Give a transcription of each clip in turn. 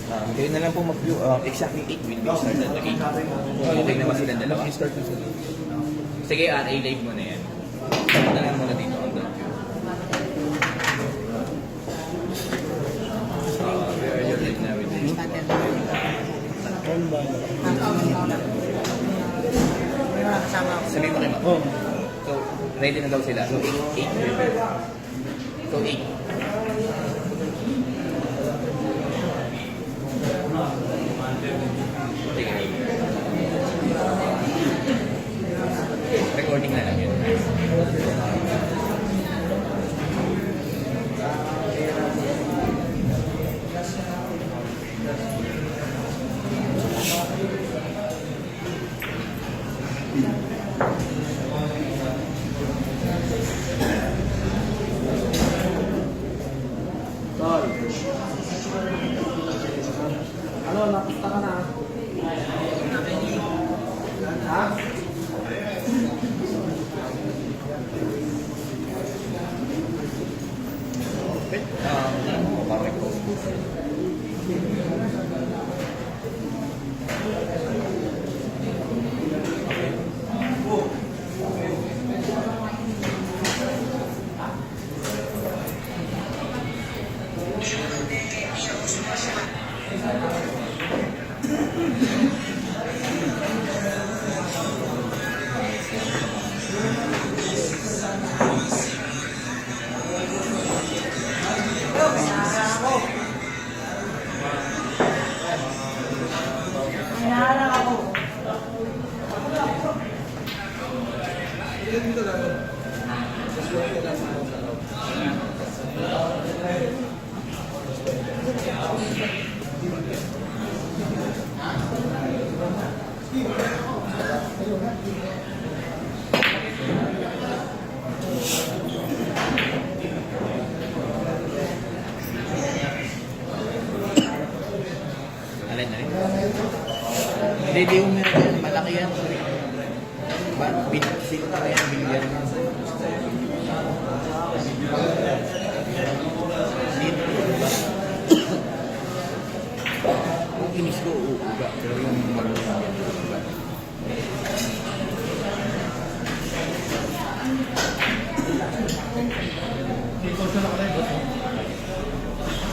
Kayo na lang po mag-view. Exactly 8 will be started at 8. Okay naman silang dalawa. Start na sila. Sige, RA live mo na yan. Start na lang muna dito on the view. We are your live na with this. Sabihin mo kayo ma. Oh. So, ready na daw sila. So, 8 prepare. So, 8. Recording na lang yun. Ano, napunta ka na? Ha? Bakit po? Alin na rin? Hindi yung malaki yan. Binsik na kaya bilyan. Kung inis ko, uuga. Pero yung marunong yan, uuga.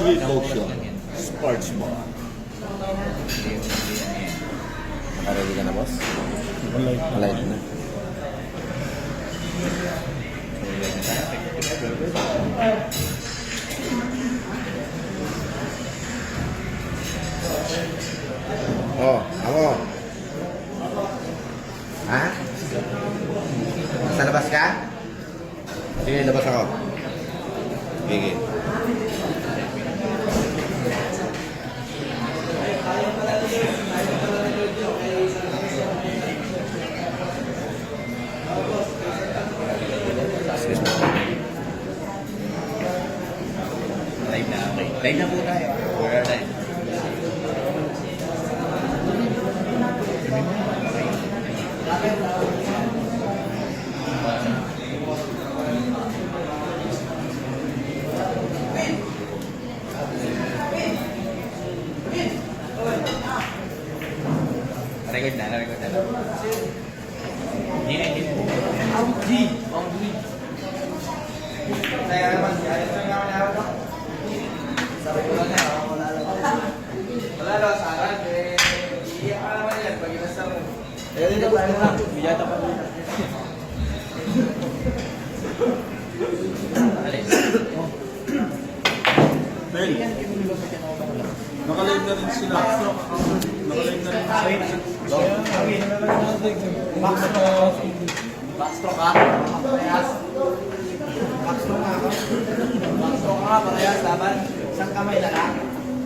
Free potion. Sports bar. Nakaready ka na, boss? Alive na. Oh, ako. Ha? Sa labas ka? Sige, labas ako. Sige. Live na, okay. Live na po tayo. We're live. Record na, record na. Hindi na, hindi na. Saya naman, ayos lang naman ako. Sabi ko lang na, wala lang. Wala lang, saran. Iiyak ka naman yan, pag inasar mo. Kaya dito pa rin lang, biyata pa rin. Alis. Well, nakalive na rin sila. Nakalive na rin sila. Backstroke ka? Parehas? Backstroke ka ako? Backstroke ka, parehas, laban. Isang kamay na lang.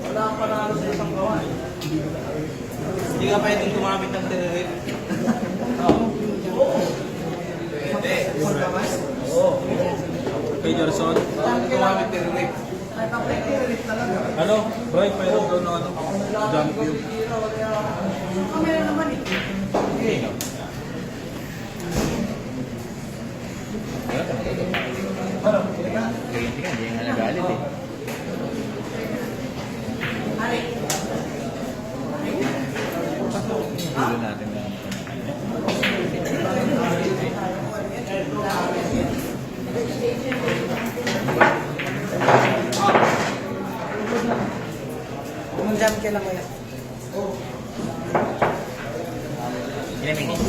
Wala kang panalo sa isang gawa. Hindi ka pwedeng tumamit ng tererip. Pwede. Isang kamay? Oo. Kay Gerson. Tumamit tererip. Ano? Bright, mayroon doon ng ano? Jump view. Meron naman eh. Okay. Ano? Ganyan ka, hindi nga nagalit eh. kailan kaya? Ilan minutes?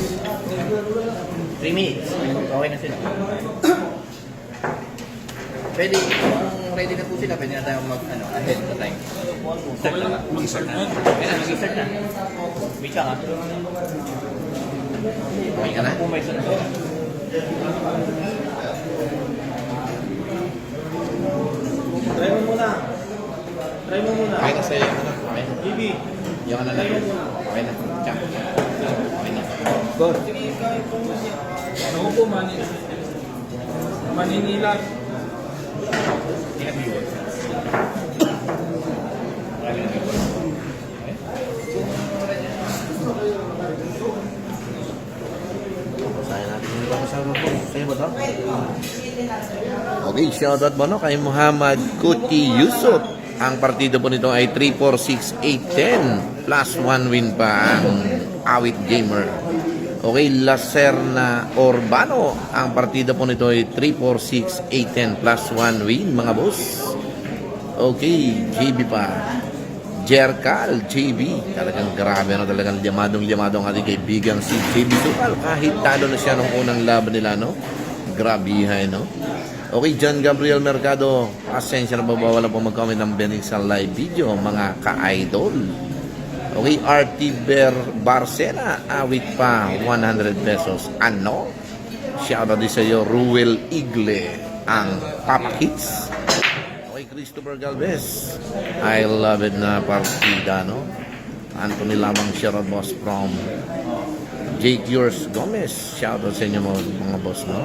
3 minutes. Okay na sila. Pwede, kung ready na po sila, pwede na tayong ahead na time. Start na ba? Mag-start na. Kaya na, mag-start na. Wait ka. Okay ka na? Kung may sunod. Try mo muna. Try mo muna. Okay na sa'yo yung Okay na. Bibi. Yung lang. Okay na. Check. Okay na. Go. Ako po, Maninilat. Hindi na viewer. Saya natin yung kasama po. Sa'yo ba ito? Okay, shoutout mo no kay Muhammad Kuti Yusuf. Ang partido po nito ay 3-4-6-8-10 plus 1 win pa ang Awit Gamer. Okay, Lacerna Urbano. Ang partida po nito ay 3-4-6-8-10 plus 1 win mga boss. Okay, JB pa. Jerkal, JB. Talagang grabe na talagang limadong-limadong ating kaibigan si JB Sukal. Kahit talo na siya nung unang laban nila, no? Grabihay, no? Okay, John Gabriel Mercado. Pasensya na ba wala po mag-comment ng bening sa live video, mga ka-idol. Okay, RT Barcena. Awit pa, 100 pesos. Ano? Shoutout din sa iyo, Ruel Igle. Ang Papa Hits. Okay, Christopher Galvez. I love it na partida, no? Anthony Lamang, shoutout boss from Jake Yours Gomez. Shoutout sa inyo mga boss, no?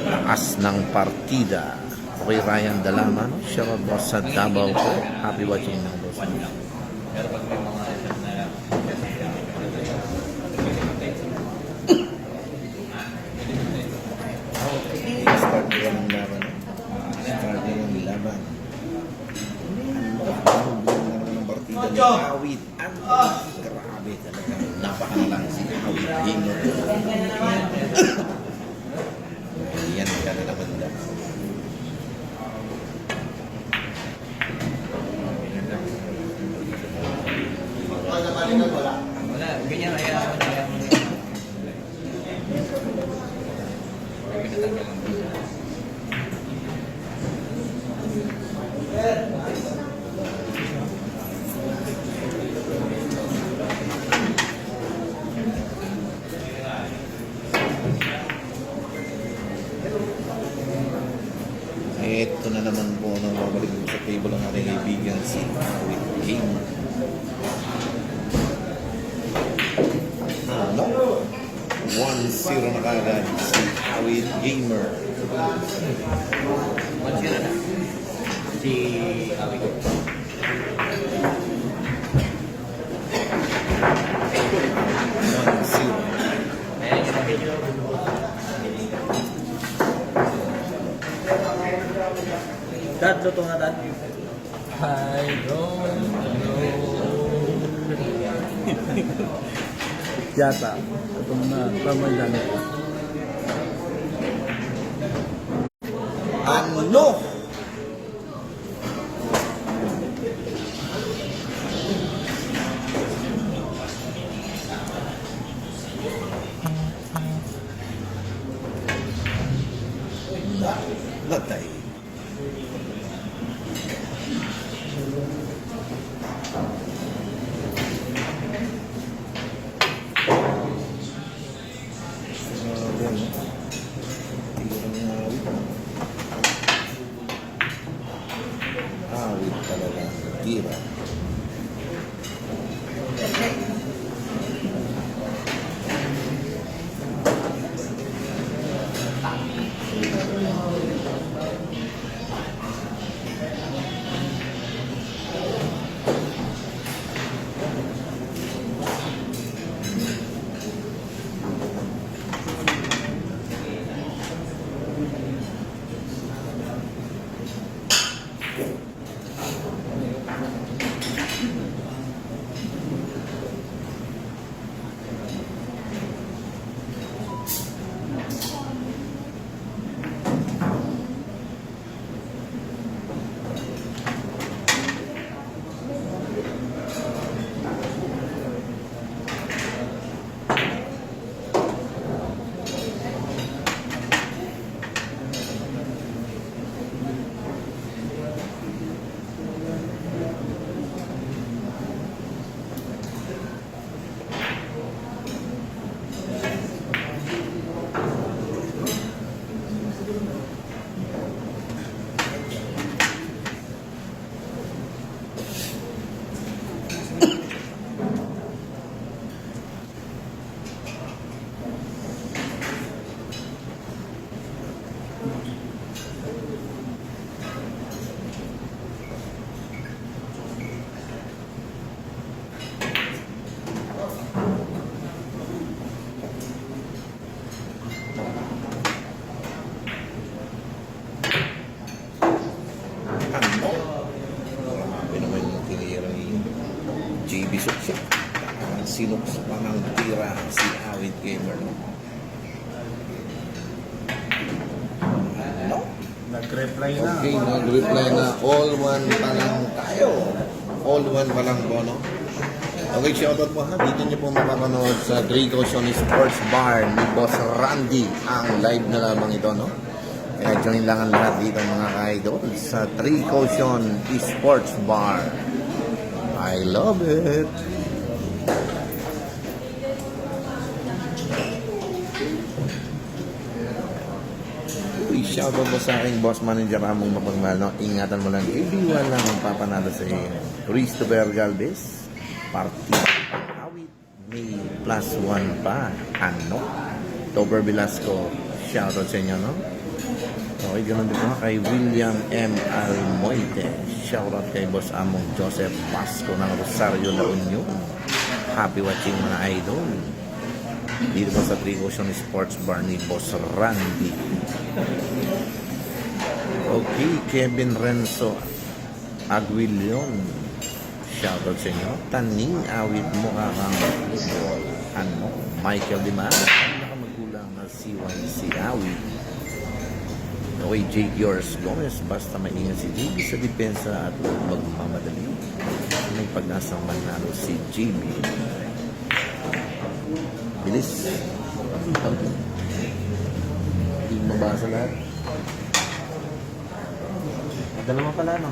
Taas ng partida. Okay, Ryan Dalama, no? Shoutout boss sa Davao po. Happy watching ng boss. Pero pag may mga Start nila ng laban. Start nila ng laban. Ang partida ni Awit. Grabe talaga. Napakalang si Awit Gamer. Yan ka na naman lang. wala, ganyan kaya pinatanggal lang. Ito na naman po nang babalik mo sa table ang ating kaibigan si Awit Gamer. Ano? 1-0 na kagad si Awit Gamer. 1-0 na. Si Awit. 1-0. Ayan yung video. Dad, luto na dad. I don't know. Yata. Ito na. Tama yan. Ano? Latay. Awit talaga. Tira. sinuks pa ng tira si Awit Gamer. No? Nag-reply na. Okay, nag-reply na. All one pa lang tayo. All one pa lang po, no? Okay, shoutout po ha. Dito niyo po mapapanood sa Draco Shoney Sports Bar ni Boss Randy. Ang live na lamang ito, no? Kaya join lang ang lahat dito mga ka-idol sa Draco Shoney Sports Bar. I love it! Uy, shoutout po sa aking boss manager among mapagmahal, no? Ingatan mo lang, ibiwan lang ang papanalo sa iyo. Christopher Galvez, partida awit, may +1 pa. Ano? Tober Velasco, shoutout sa inyo, no? Okay, ganun din po kay William M. Almoite. Shoutout kay Boss Among Joseph Pasco ng Rosario La Union. Happy watching mga idol. Dito po sa Draco Shoney Sports Bar ni Boss Randy. Okay, Kevin Renzo Aguilion. Shoutout sa inyo. Taning awit mo kakang ano, Michael Dimar. Nakamagulang na CYC awit. Okay, Jake Yours Gomez. Basta maingat si JB sa depensa at magmamadali. May pag-asang manalo si JB. Bilis. Hindi mabasa lahat. Dalawa pala, no?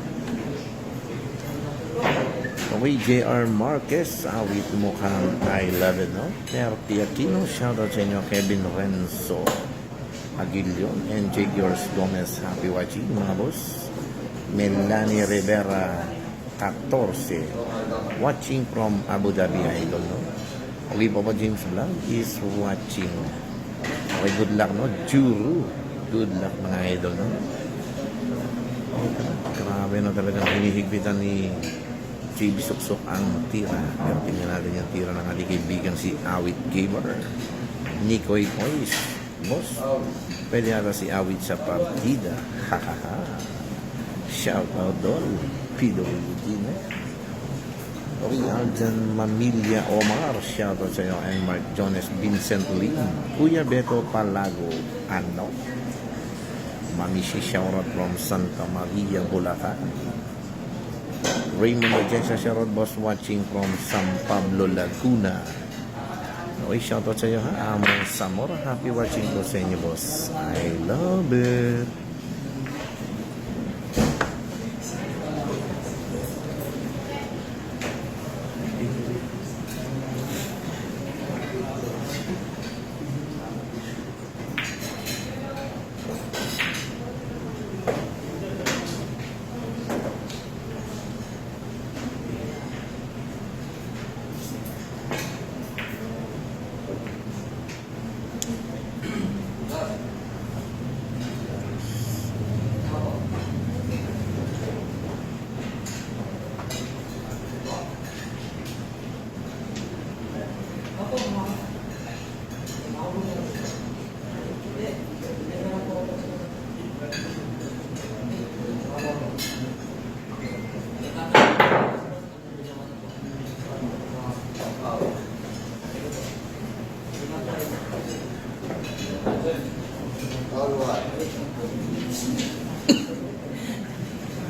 Okay, JR Marquez. Awit mukhang I love it, no? Terti Aquino. Shoutout sa inyo, Kevin Renzo Aguilion and Jake Yours Gomez. Happy watching, mga boss. Melanie Rivera 14. Watching from Abu Dhabi, idol, no? Okay, Papa James Blanc is watching. Okay, good luck, no? Juru. Good luck, mga idol, no? Okay, grabe na talaga hinihigpitan ni JB Suksok ang tira. Pero tingnan natin yung tira ng ating kaibigan si Awit Gamer. Nikoy Kois. Boss, pwede nata si Awit sa partida. Hahaha. Shout out doon. PWG, no? Okay, Aljan Mamilia Omar. Shout out sa iyo. And Mark Jones Vincent Lim. Kuya Beto Palago. Ano? Mami si shoutout from Santa Maria, Bulacan. Raymond Agensia shoutout boss watching from San Pablo, Laguna. Okay, shoutout sa iyo ha. Among Zamora, happy watching po sa inyo boss. I love it.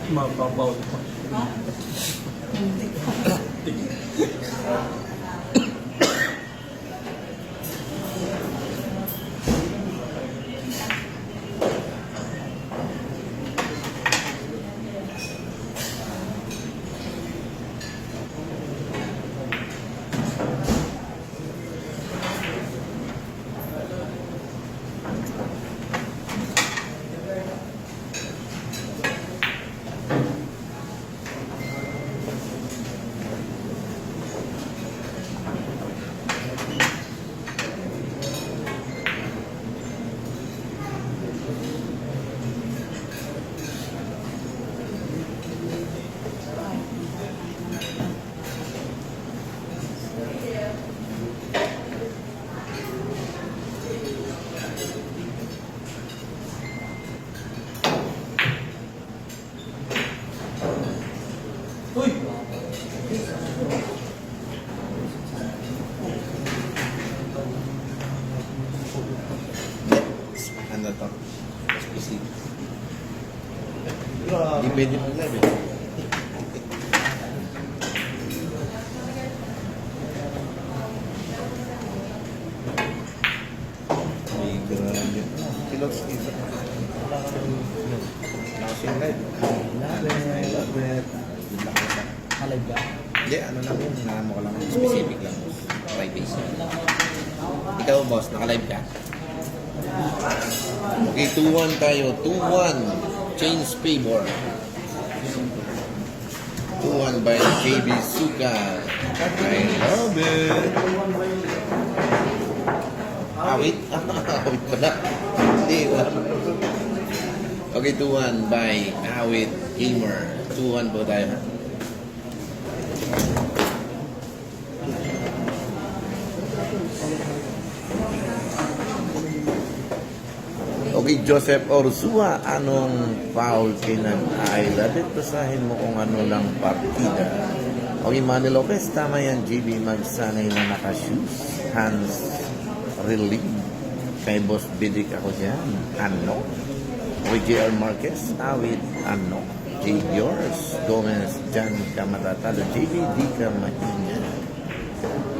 Mapapaw pa. Hindi pwede mag-live eh. Ay, grabe. Kilos dito. Wala ka rin. Nakasing live. I love it. Good luck ka. Halay ba? Hindi, ano lang yun. Naano ko lang. Specific lang. Fridays. Ikaw, boss, naka-live ka? Okay, 2-1 tayo. 2-1. Change favor. 2-1 by JB Suka. I love it. Awit? Awit pala. Hindi, wala. Okay, 2-1 by Awit Gamer. 2-1 po tayo. Okay, Joseph Orsua, anong foul kinag-aila? Basahin mo kung ano lang partida. Okay, Manny Lopez, tama yan, JB, magsanay na naka-shoes, hands relief. Kay Boss Bidik ako dyan, ano? Okay, JR Marquez, awit, ano? J. Yours, Gomez, dyan ka matatalo. JB, di ka mahinya.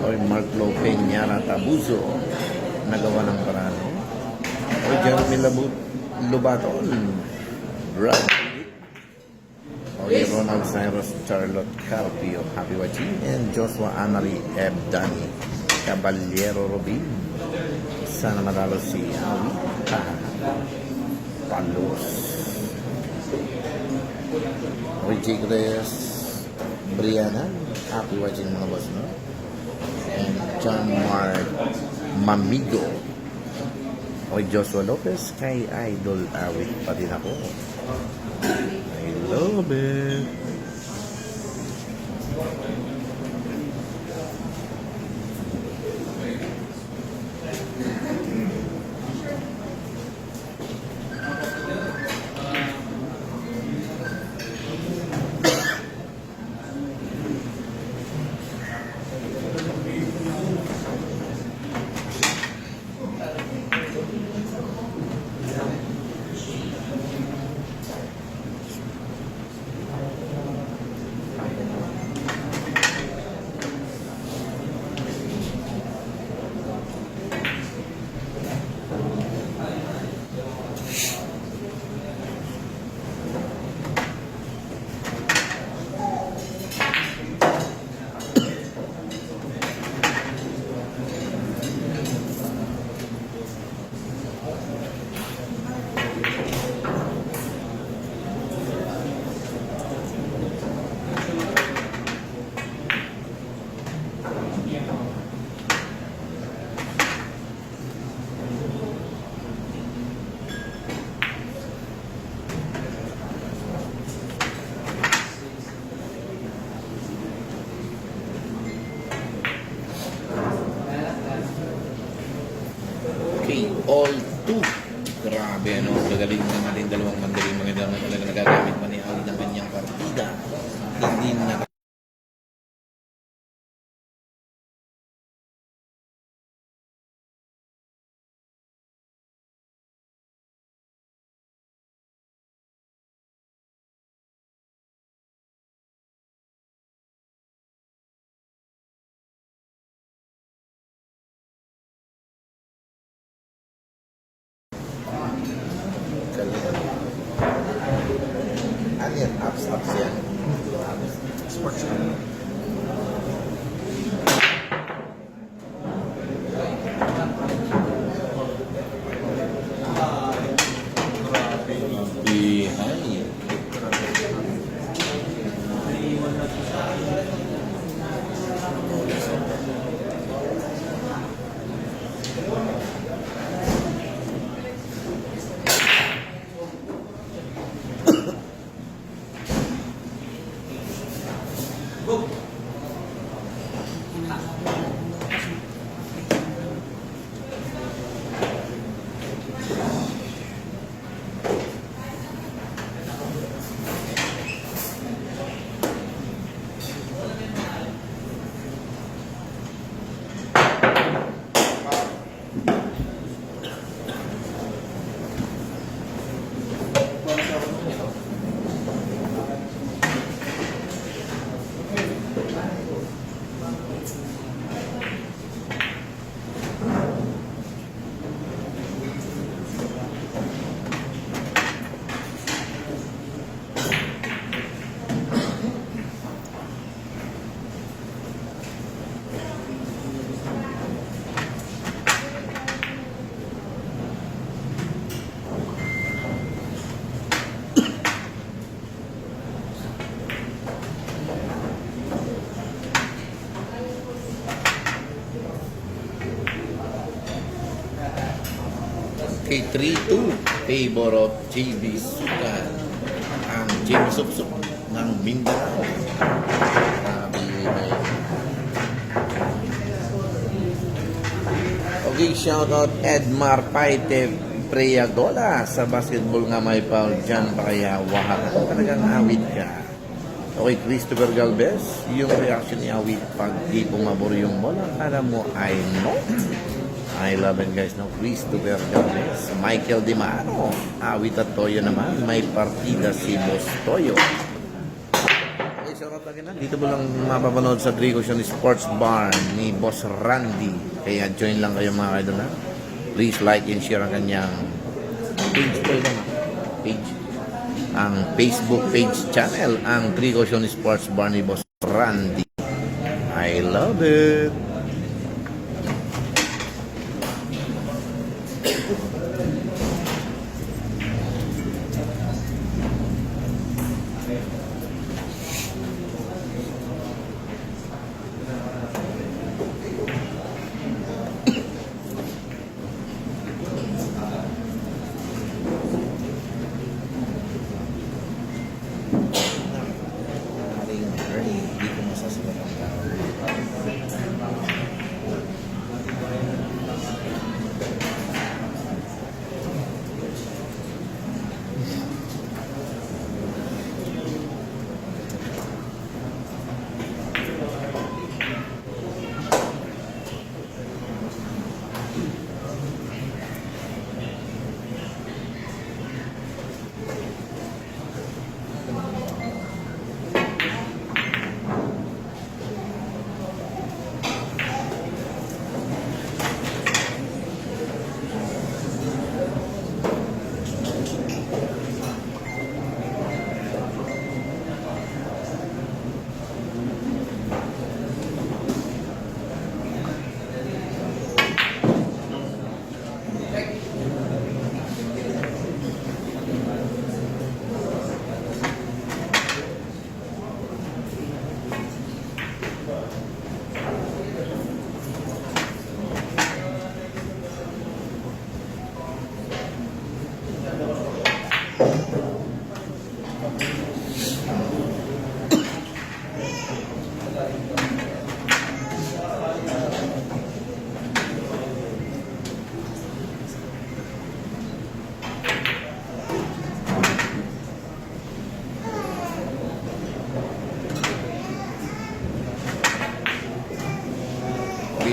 Okay, Mark Lopeñara Tabuzo, nagawa ng parano. O Jeremy Lubaton, Brad. Okay, Ronald Cyrus, Charlotte Carpio, Happy watching, and Joshua Anari Ebdani, Caballero Robin. Sana matalo si Awi Palos. Okay, Jake Reyes, Brianna, happy watching mga boss, no? And John Mark Mamigo. Okay, Joshua Lopez, kay Idol Awit pa din ako. I love it. Okay, all two. Grabe, ano? Gagaling na natin dalawang mandaling mga dama talaga nagagamit pa ni Ali ng kanyang partida. Hindi na ano yan? Ups yan. Sports. Bihay. Go! Okay, 3-2. Favor of JB Sukan. Ang JB Supsup ng Mindanao. Grabe may... Okay, shoutout Edmar Paite Preagola sa basketball nga may foul dyan pa kaya Oaxaca. Talagang awit ka. Okay, Christopher Galvez, yung reaction ni awit pag di pumabor yung bola, akala mo ay no. I love it guys, no? Christopher Galvez, Michael Di Mano, awit at Toyo naman, may partida si Boss Toyo. Okay, shoutout again na. Dito mo lang mapapanood sa Grigotion Sports Bar ni Boss Randy. Kaya join lang kayo mga kaidol na. Please like and share ang kanyang page po lang. Page. Ang Facebook page channel, ang Grigotion Sports Bar ni Boss Randy. I love it. Hindi ko masasagot ang tao.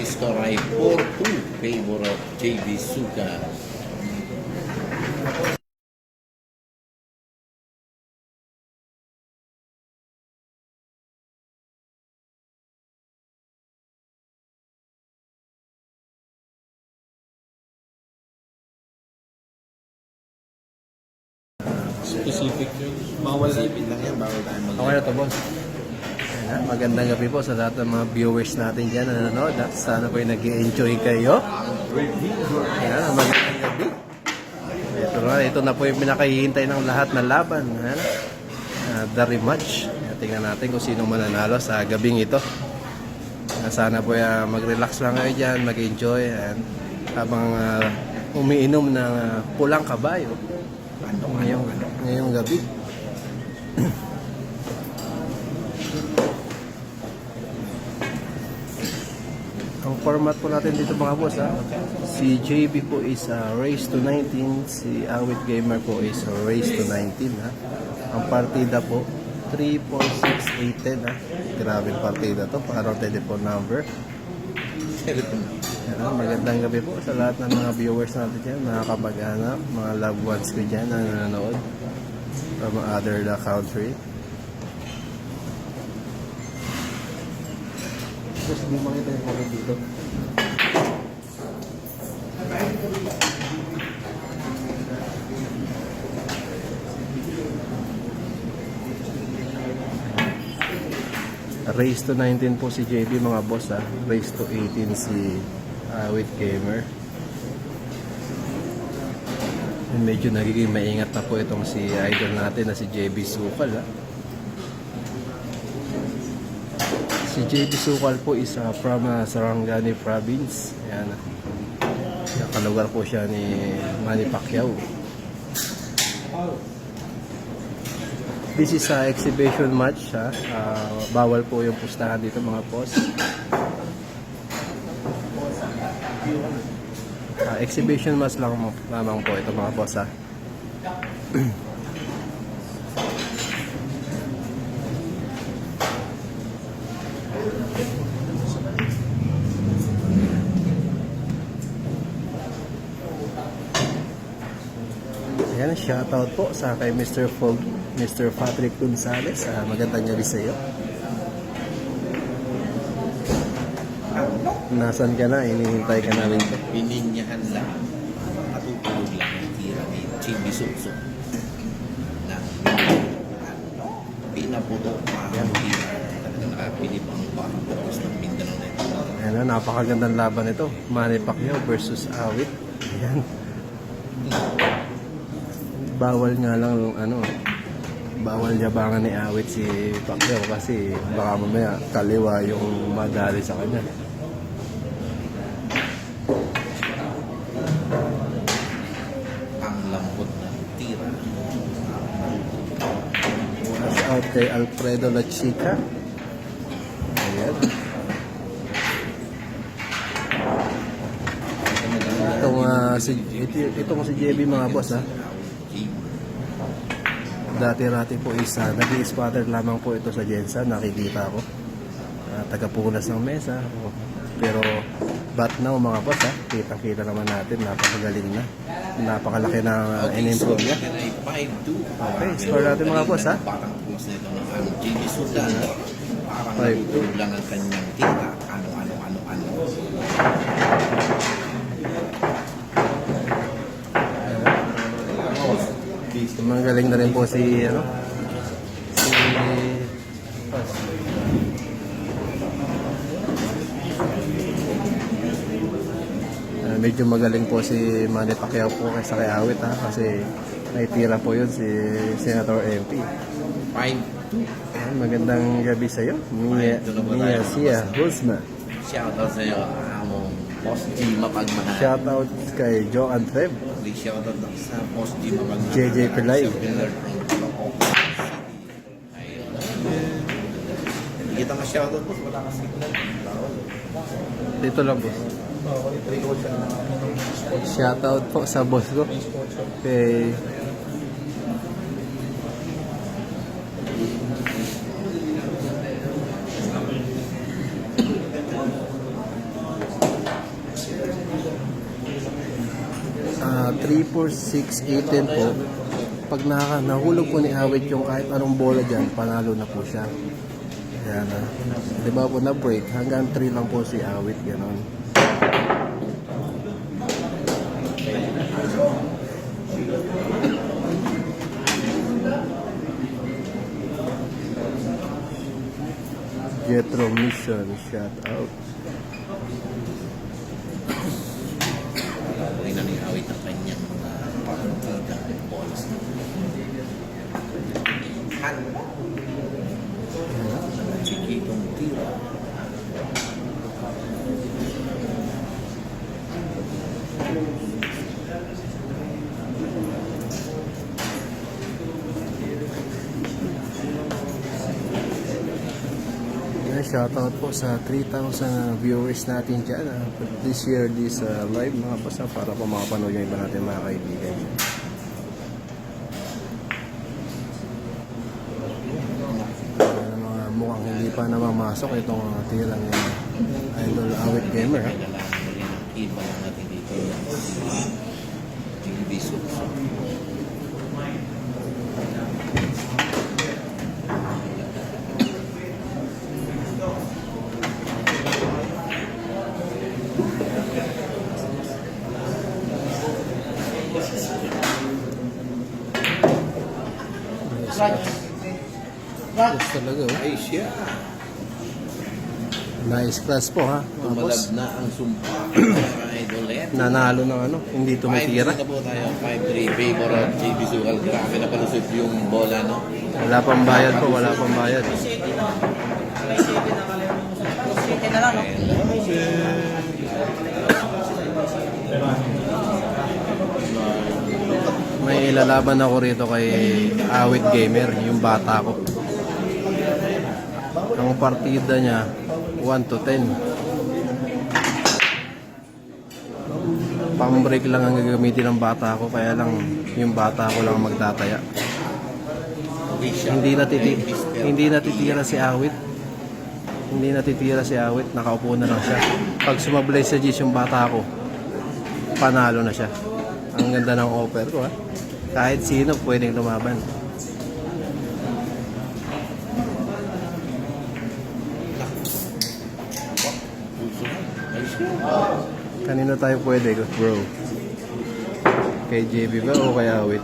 Score ay 4-2 favor of JB Sukan. Specific yun. Bawal na yun. Lang yan, bawal tayo mag- Okay na to, boss. Ayan, ha? Magandang gabi po sa lahat ng mga viewers natin dyan na nanonood. Sana po nag-enjoy kayo. Ayan, magandang gabi. Ito na po yung pinakahihintay ng lahat na laban. Ayan. The rematch. Ayan, tingnan natin kung sino mananalo sa gabing ito. Sana po mag-relax lang kayo dyan, mag-enjoy. Ayan. Habang umiinom ng pulang kabayo. Ngayong gabi. Ang format po natin dito mga boss, si JB po is race to 19, si Awit Gamer po is race to 19 . Ang partida po 3, 4, 6, 8, 10 . Grabe partida to, parang telephone number. Magandang gabi po sa lahat ng mga viewers natin dyan, mga kamag-anak, mga loved ones ko dyan na nanonood from other country. Tapos hindi makita yung mga dito. Race to 19 po si JB mga boss . Race to 18 si Awit Gamer. Medyo nagiging maingat na po itong si idol natin na si JB Sukal . Si JB Sukal po is from Sarangani Province. Ayan . Nakalugar po siya ni Manny Pacquiao. This is a exhibition match, ha. Bawal po yung pustahan dito mga boss. Exhibition match lang lamang po ito mga boss, ha. Ayan, shoutout po sa kay Mr. Fog, Mr. Patrick Gonzales. Magandang gabi sa iyo. Nasaan ka na? Inihintay ka namin. Pininyahan lang. Matutulog lang ang tira ni Chibi Sukso. Na pinaputo pa ang tira. Talagang nakapilip ang pangbukas ng Mindanao na ito. Ayan na, napakagandang laban ito. Manny Pacquiao versus Awit. Ayan. Bawal nga lang bawal yabangan ni Awit si Pacquiao kasi baka mamaya kaliwa yung madali sa kanya. Ang lambot ng tira. Pass out kay Alfredo La Chica. Ayan. Itong si JB mga boss, ha. Dati-rati po nag-i-spotter lamang po ito sa Jensen, nakikita ko. Tagapunas ng mesa. Pero but now mga boss, ha, kita-kita naman natin, napakagaling na. Napakalaki na in-improve niya. Okay, score natin mga boss, ha. Parang pumas nito ng ang JB Sudan. Parang 5-2. natutulog lang ang kanyang tira. Ano. Magaling na rin po si medyo magaling po si Manny Pacquiao po kaysa kay Awit, ha, kasi naitira po yun si Senator MP. 5-2. Magandang gabi sa iyo, Mia Sia Hulsma. Shoutout sa iyo, among Boss G mapagmahal. Shoutout kay Joe Antreb. Shoutout sa Boss G mapagmahal. JJ Pilay. Sa Pillar from Caloocan City. Ayun. Hindi kita ma-shoutout, boss. Wala ka signal. Dito lang boss. Shoutout po sa boss ko. Kay uh, 3-4-6-8-10 po. Pag nahulog po ni Awit yung kahit anong bola dyan, panalo na po siya. Yan, di ba po na break, hanggang 3 lang po si Awit, gano'n. Jetro Mission, shout out. Huwag na ni Awit ang kanyang mga pangkita at balls. Chikitong tira. Shoutout po sa 3,000 viewers natin dyan. Please share this live mga pasa para po makapanood yung iba natin mga kaibigan. Mga mukhang hindi pa namamasok itong tirang Idol Awit Gamer. Kailangan mo rin ang iba lang natin dito. Yung bisok. Yes, talaga, oh. Ay siya. Nice class po, ha, mga Tumalab boss. na ang sumpa. Mga idolet. Nanalo ng hindi tumitira. 5-3 na po tayo. 5-3 favor of JB Sugal. Grabe na palusot yung bola, no? Wala pang bayad po, wala pang bayad. City na lang, no? May lalaban ako rito kay Awit Gamer, yung bata ko. Ang partida niya 1 to 10. Pang-break lang ang gagamitin ng bata ko, kaya lang yung bata ko lang magtataya. Hindi natitira si Awit. Hindi natitira si Awit, nakaupo na lang siya. Pag sumablay sa G's yung bata ko, panalo na siya. Ang ganda ng offer ko, ha. Kahit sino pwedeng lumaban. Kanino tayo pwede, bro? Kay JB ba o kay Awit?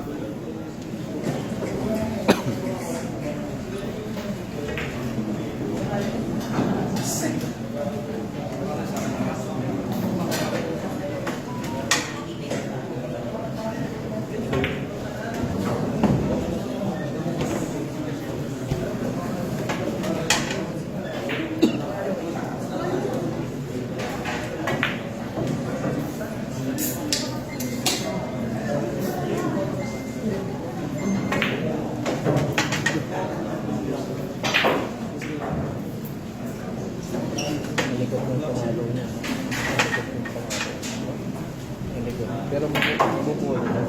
Pero mabubuhay na.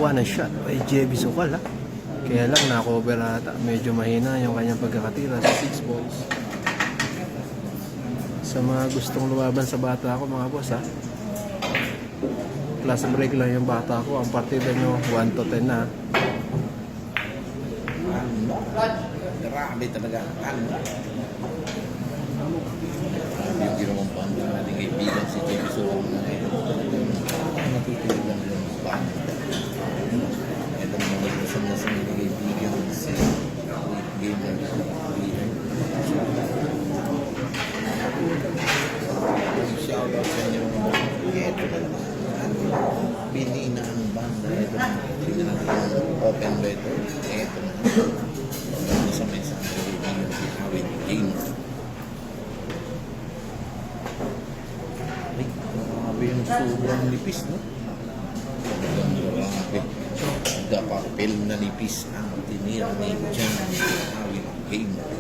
One shot by JB Sukal, ha. Kaya lang na-cover ata. Medyo mahina yung kanyang pagkakatira sa 6 balls. Sa mga gustong lumaban sa bata ko, mga boss, ha. Class break lang yung bata ko. Ang partida nyo 1 to 10 na. Grabe talaga. Yung ginawang banda natin kaibigan si Jimmy Sukal. Natutulog lang yung banda. Ito naman nagkasam na sa mga kaibigan si Gamer. Shoutout sa inyo mga ito na naman. Pinina ang banda. Ito na. Tingnan natin yung open ba ito. Ito na. Ito sa may sa kaibigan si Awit Gamer. Ay, grabe yung sobrang nipis, no? Grabe. Dapapel na nipis ang tinira ni Jan Awit Gamer.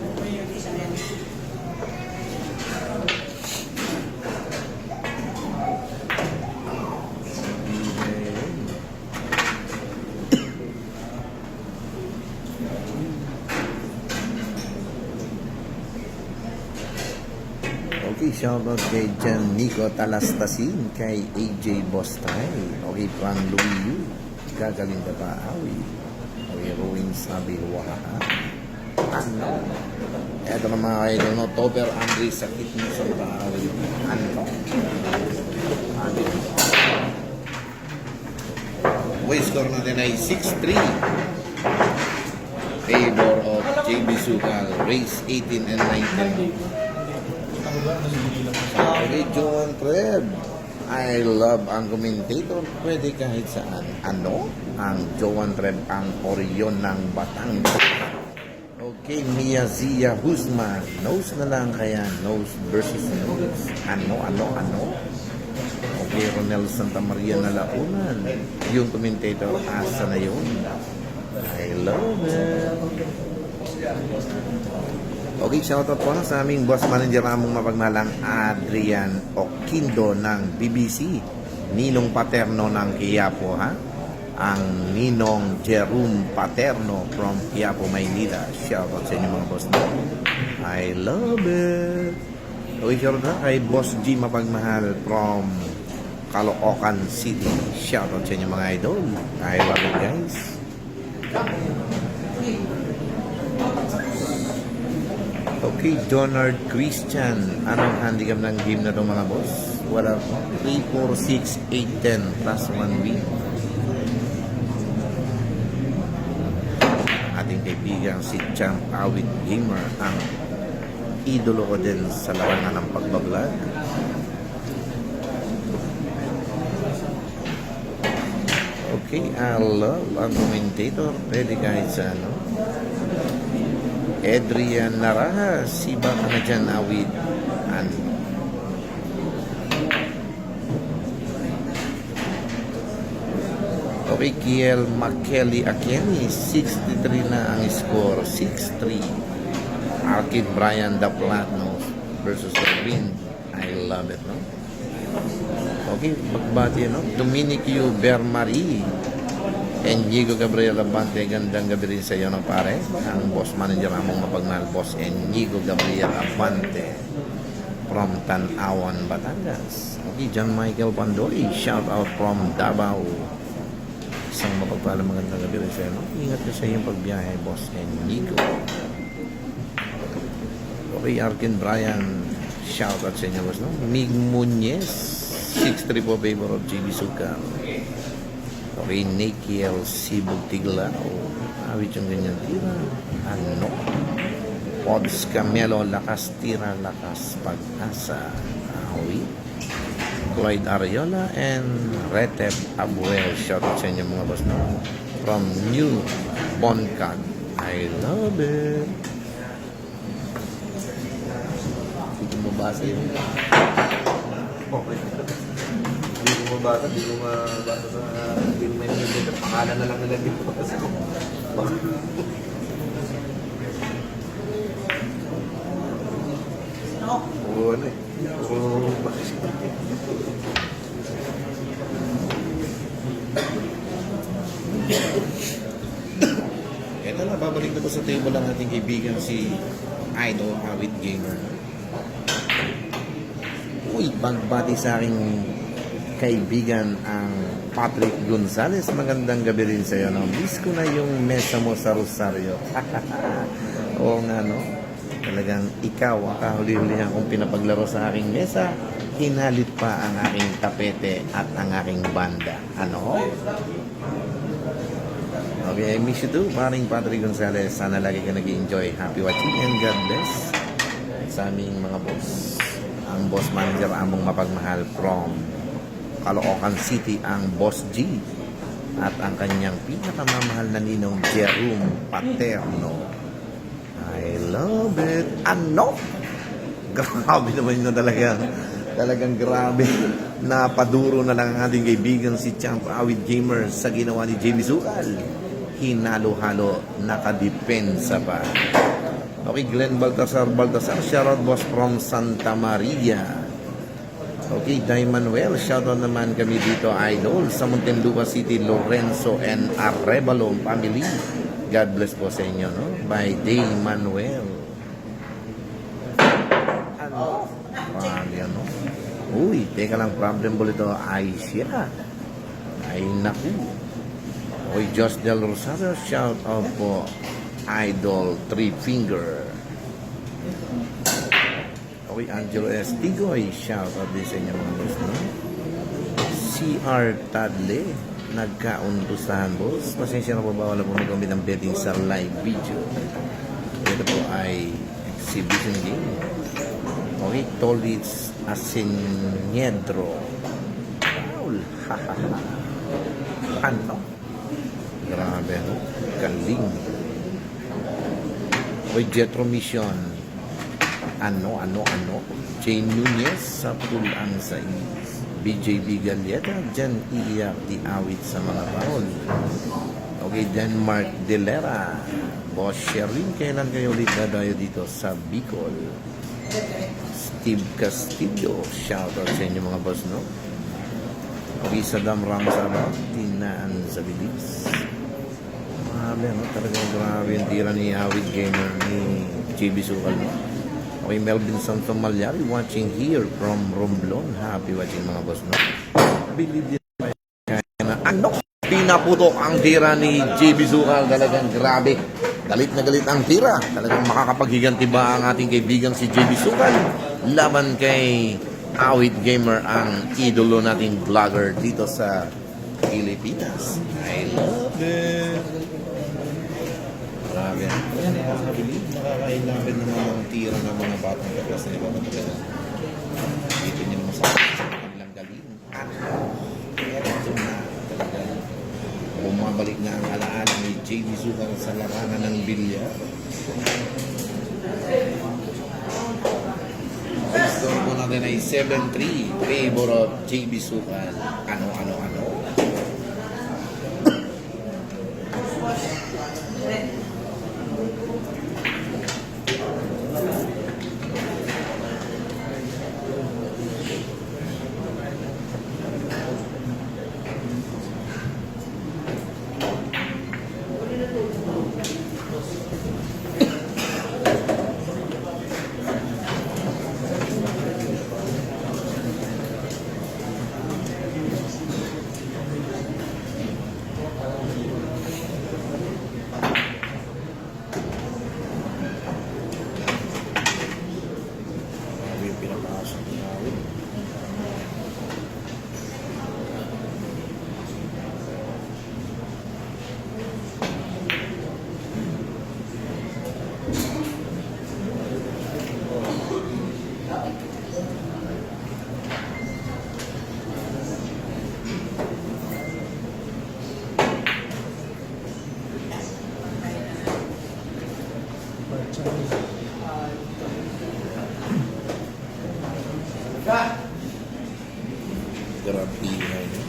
Okay, shoutout kay Jan Nico Talastasin, kay AJ Bostay, okay, Fran Louis Yu, Gagalinda Paawi, okay, Ruin Sabi Waha, ano, eto na mga idol, no, Tober Andre Sakit mo sa Paawi, ano, okay, score natin ay 6-3, favor of JB Sukal, race 18 and 19. Okay, Joan Treb. I love ang commentator. Pwede kahit saan. Ano? Ang Joan Treb ang Orion ng Batangas. Okay, Mia Zia Husman. Nose na lang kaya. Nose versus nose. Ano? Okay, Ronel Santa Maria na Launan. Yung commentator, asa na yun? I love it. Okay, shoutout po sa aming boss manager namong mapagmalang Adrian Oquindo ng BBC, Ninong Paterno ng Quiapo, ha? Ang Ninong Jerome Paterno from Quiapo, Maynila. Shoutout sa inyo mga boss na. I love it. Okay, shoutout kay Boss G Mapagmahal from Caloocan City. Shoutout sa inyo mga idol. I love it, guys. Okay, Donald Christian. Anong handicap ng game na ito mga boss? Wala po. 3, 4, 6, 8, 10 plus 1 win. Ating kaibigan si Champ Awit Gamer, ang idolo ko din sa larangan ng pagbablog. Okay, I love ang commentator. Pwede kahit sa ano. Adrian Naraha, siba ka na dyan awit. Okay, Kiel McKelly Akeni, 63 na ang score, 6-3. Arkid Brian Daplatno versus the Wind. I love it, no? Okay, magbati, no? Dominic Yu Bermari and Diego Gabriel Abante, gandang gabi rin sa iyo, no, pare? Ang boss manager among mapagmahal, boss Diego Gabriel Abante from Tanawan, Batangas. Okay, John Michael Pandoy, shout out from Davao. Isang mapagpalang magandang gabi rin sa iyo, no? Ingat ka sa iyong pagbiyahe, boss Diego. Okay, Arkin Brian, shout out sa inyo, boss, no? Mig Muñez, 6-3 po, favor of JB Sukal. Okay, Nikiel Sibog Tiglao, awit yung ganyan tira. Ano? Pods Camelo, lakas tira, lakas pag-asa. Awit. Clyde Ariola and Retep Abuel, shout out sa inyo mga boss, no? From New Boncan. I love it. Hindi ko mabasa yun. Okay. Hindi ko mabasa sa... Hindi ko may nagiging pangalan na lang nila dito. Oo, ano eh. Oo, Ito na, babalik na po sa table ang ating kaibigan si Idol Awit Gamer. Uy, bagbati sa aking kaibigan ang Patrick Gonzales. Magandang gabi rin sa iyo, no? Miss ko na yung mesa mo sa Rosario. Oo nga, no? Talagang ikaw ang kahuli-huli akong pinapaglaro sa aking mesa. Hinalit pa ang aking tapete at ang aking banda. Ano? Okay, I miss you too, paring Patrick Gonzales. Sana lagi ka nag-enjoy. Happy watching and God bless sa aming mga boss. Ang boss manager among mapagmahal from Caloocan City, ang Boss G. At ang kanyang pinakamamahal na ninong Jerome Paterno. I love it. Ano? Grabe naman yun talaga. Talagang grabe. Napaduro na lang ang ating kaibigan si Champ Awit Gamer sa ginawa ni Jamie Sukal. Hinalo-halo, nakadepensa pa. Okay, Glenn Baltasar, shoutout boss from Santa Maria. Okay, Daimanuel, shoutout naman kami dito, idol, sa Muntinlupa City, Lorenzo and Arevalo family. God bless po sa inyo, no? By Daimanuel. Ano? Marami, ano? Uy, teka lang, problem po ito. Ay siya. Ay naku. Okay, Josh Del Rosario, shout out po, Idol Three Finger. Okay, Angelo Estigoy, shout out din sa inyo mga boss, no? CR Tadle, nagkauntusahan boss. Pasensya na po ba, wala po nagamit ng betting sa live video. Ito po ay exhibition game. Okay, Tolitz Asinyedro. Paul, hahaha. Ano? Grabe, no? Galing. Oy, Jetro Mission. Ano? Jane Nunez sa Pulang sa BJB Galieta. Diyan iiyak di awit sa mga paol. Okay, Denmark Delera. Boss Sherin, kailan kayo ulit dadayo dito sa Bicol? Steve Castillo, shoutout sa inyo mga boss, no? Okay, Saddam Ramsaba, Tinaan sa Bilis. Grabe, no? Talagang grabe yung tira ni Awit Gamer ni JB Sukal, no? Okay, Melvin Santo Malyari, watching here from Romblon. Happy watching mga boss, no? Believe din kaya na, ano? Pinaputok ang tira ni JB Sukal. Talagang grabe. Galit na galit ang tira. Talagang makakapaghiganti ba ang ating kaibigan si JB Sukal laban kay Awit Gamer, ang idolo nating vlogger dito sa Pilipinas. I love it. Grabe. Nakakailaban ng mga tira ng mga batang kaplas na iba. Dito nyo naman sa kanilang galing. Ito na talaga. Bumabalik na ang alaala ni JB Sukan sa larangan ng bilya. Ang score po natin ay 7-3. Favor of JB Sukan. Ano. Sabi yung pinapasok ni Awit. Grabe na yun.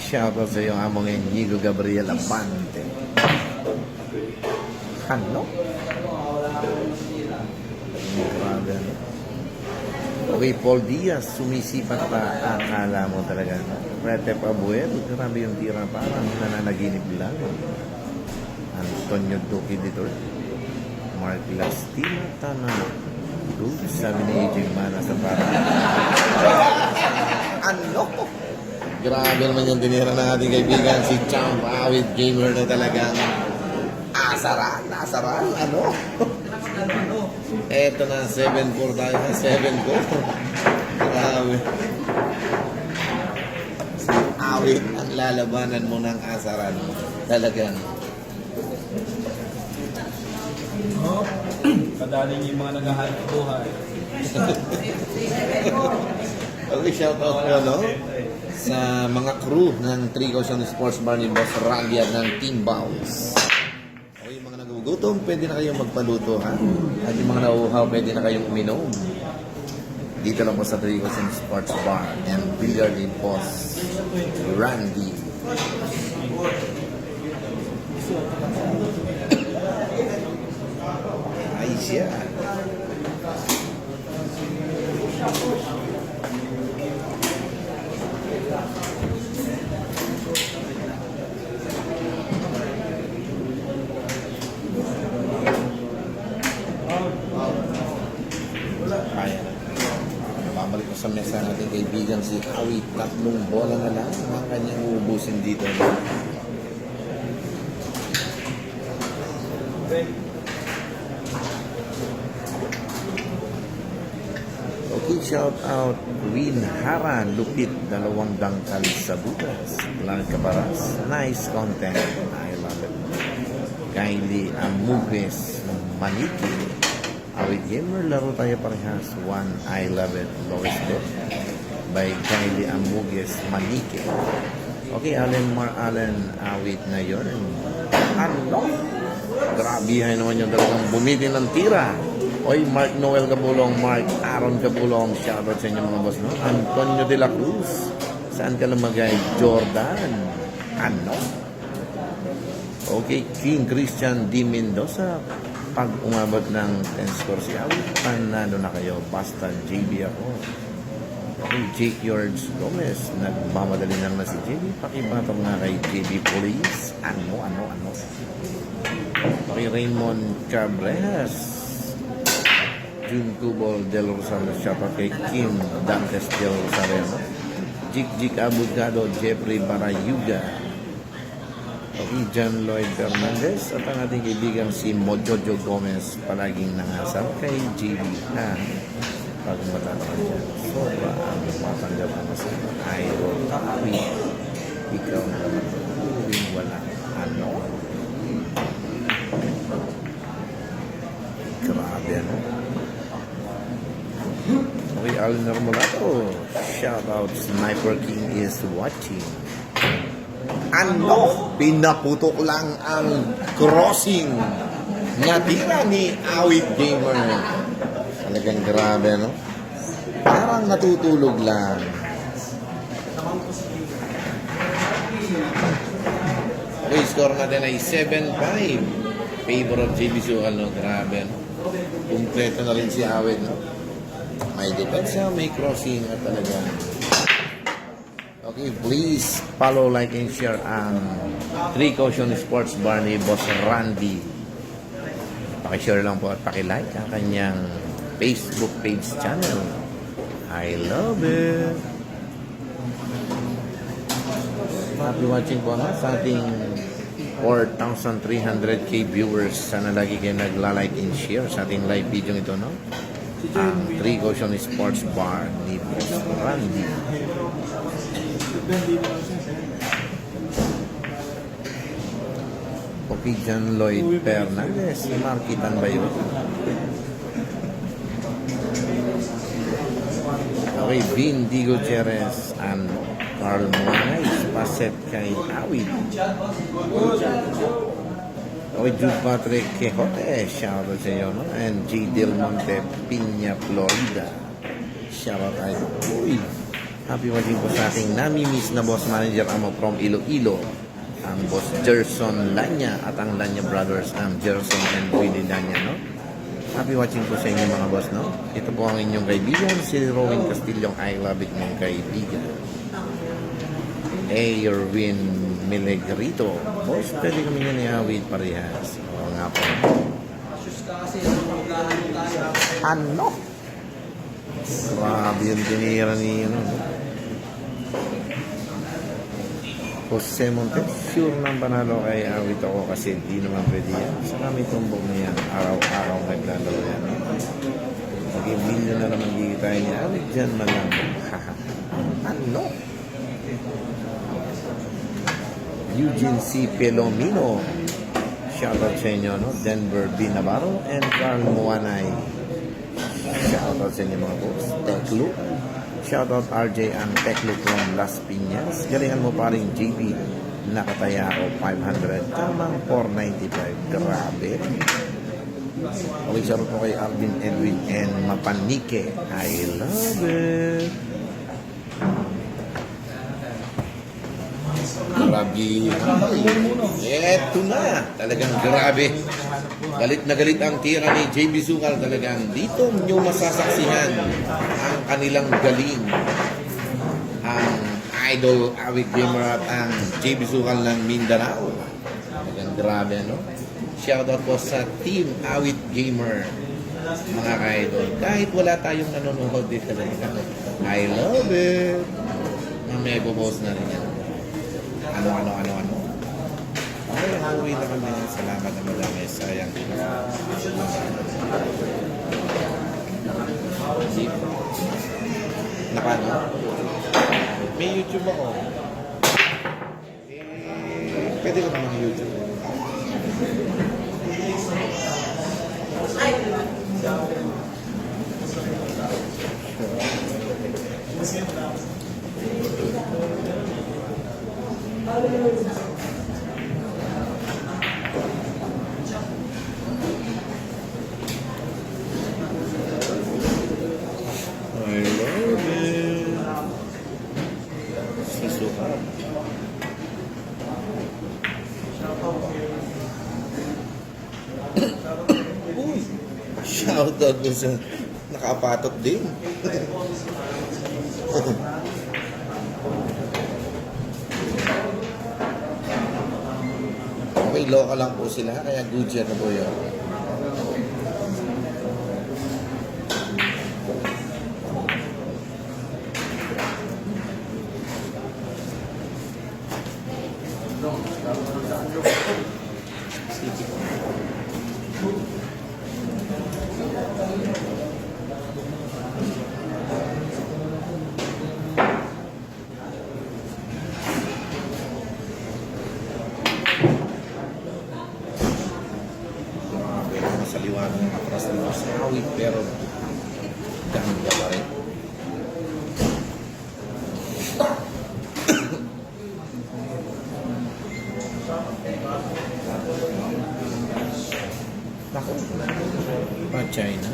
Shoutout sa iyong among Inigo Gabriel Abante. Ano? Grabe ano? Okay, Paul Diaz, sumisipat pa. Akala mo talaga. Rete Pabuel, grabe yung tira. Parang nananaginip lang. Antonio Duque dito. Mark Lastima, Tana. Good, sabi ni AJ Mana sa parang. Ano? Grabe naman yung tinira ng ating kaibigan si Champ Awit Gamer na talagang asaran, ano? Eto na, 7-4 tayo na, 7-4. Grabe. Si Awit ang lalabanan mo ng asaran. Talagang. Oh, kadaling yung mga naghahanap buhay. Okay, shout out po, no? Sa mga crew ng 3 Sports Bar ni Boss Randy at ng Team Bounce. O yung mga nagugutom, pwede na kayong magpaluto, ha? At yung mga nauuhaw, pwede na kayong uminom. Dito lang po sa 3 Sports Bar and Billiard ni Boss Randy. Ay siya. Kaya na. Babalik ko sa mesa natin kaibigan si Awit. 3 bola na lang ang kanyang uubusin dito. Okay, shout out Win Hara, lupit, 2 dangkal sa butas. Blanca Baras, nice content. I love it. Kylie Amugues, Maniki. Awit Gamer, laro tayo parehas. 1, I love it. Lowest bet by Kylie Amugues, Maniki. Okay, Allen Awit na yun. Ano? Grabe naman yung talagang bumitin ng tira. Oy, Mark Noel Cabulong, Mark Aaron Cabulong, shoutout sa inyo mga boss, no? Antonio de la Cruz, saan ka lumagay? Jordan, ano? Okay, King Christian D. Mendoza, pag umabot ng 10 score si Awit, panalo na kayo, basta JB ako. Okay, Jake George Gomez, nagmamadali lang na si JB, pakibatong nga kay JB Police, ano? Okay, Raymond Cabrejas, June Cubol del Rosario, shoutout kay Kim Dantes del Rosario, Jik Abugado, Jeffrey Barayuga, okay, John Lloyd Fernandez, at ang ating kaibigan si Mojojo Gomez, palaging nangasal kay JB na pag matatakan dyan. Sobra ang matanggap ang masama. Idol, ikaw naman wala. Ano? Grabe, no? Okay, Alin Normolato. Shout out, Sniper King is watching. Ano? Pinaputok lang ang crossing. Natira ni Awit Gamer. Talagang grabe, no? Parang natutulog lang. Okay, score natin ay 7-5. Favor of JB Sucal, no? Grabe, no? Kumpleto na rin si Awit, no? May depensa, may crossing at talaga. Okay, please follow, like, and share ang 3 Caution Sports Bar ni Boss Randy. Pakishare lang po at pakilike ang kanyang Facebook page channel. I love it. Happy watching po sa ating 4,300k viewers. Sana lagi kayo nagla-like and share sa ating live video ito, no? Ang 3 Caution Sports Bar ni Boss Randy. Okay, John Lloyd Fernandez. Markitan ba yun? Okay, Vin Di Gutierrez and Carl Moanay. Paset kay Awit. Okay, Jude Patrick Quejote. Shout out sa iyo, no? And J. Del Monte, Piña, Florida. Shout out kay Uy. Happy watching po sa ating nami-miss na boss manager amo from Iloilo. Ang boss Gerson Lanya at ang Lanya Brothers, ang Gerson and Willie Lanya, no? Happy watching po sa inyo mga boss, no? Ito po ang inyong kaibigan, si Rowan Castillo, I love it mong kaibigan. Erwin Milegrito. Boss, pwede kami nga ni Awit parehas. Oo nga po. Ano? Grabe yung tinira ni Jose Montes. Sure nang panalo kay Awit ako kasi di naman pwede yan. Saka may tumbok na yan. Araw-araw naglalaro yan. Maging million na naman gigit tayo ni Awit dyan malang. Ano? Eugene C. Pelomino. Shoutout sa inyo, no? Denver B. Navarro and Carl Moanay. Shoutout sa inyo mga boss. Teklo. Shoutout RJ and Teklo from Las Piñas. Galingan mo pa rin JB. Nakataya ako 500. Tamang 495. Grabe. Okay, shoutout po kay Alvin Edwin and Mapanike. I love it. Grabe. Eto na. Talagang grabe. Galit na galit ang tira ni JB Sucal. Talagang dito nyo masasaksihan ang kanilang galing. Ang idol Awit Gamer at ang JB Sucal ng Mindanao. Talagang grabe, no? Shoutout po sa Team Awit Gamer, mga ka-idol. Kahit wala tayong nanonood dito talaga. I love it. Mamaya ipopost na rin yan. Ano. Ay, hangui na kami. Salamat na madami. Sayang. Nakano? May YouTube ako. Pwede ko naman YouTube. I love it. Si Sucal. Uy! Shoutout dun sa nakapatot din. Okay, local lang po sila, kaya good year na po yun. liwanag ng atras dito sa awit, pero ganda pa rin. Naku, pa-China.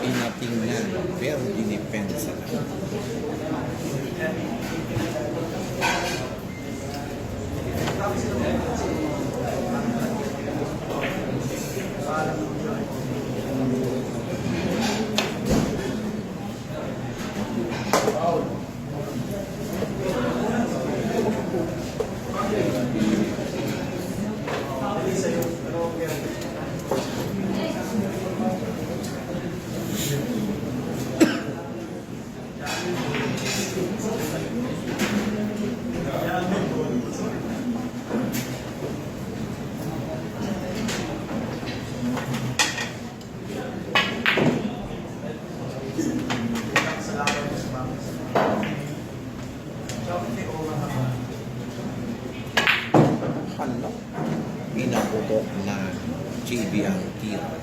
Pinatingnan, pero dinipensa lang. Hala, pinaputok na JB ang tira.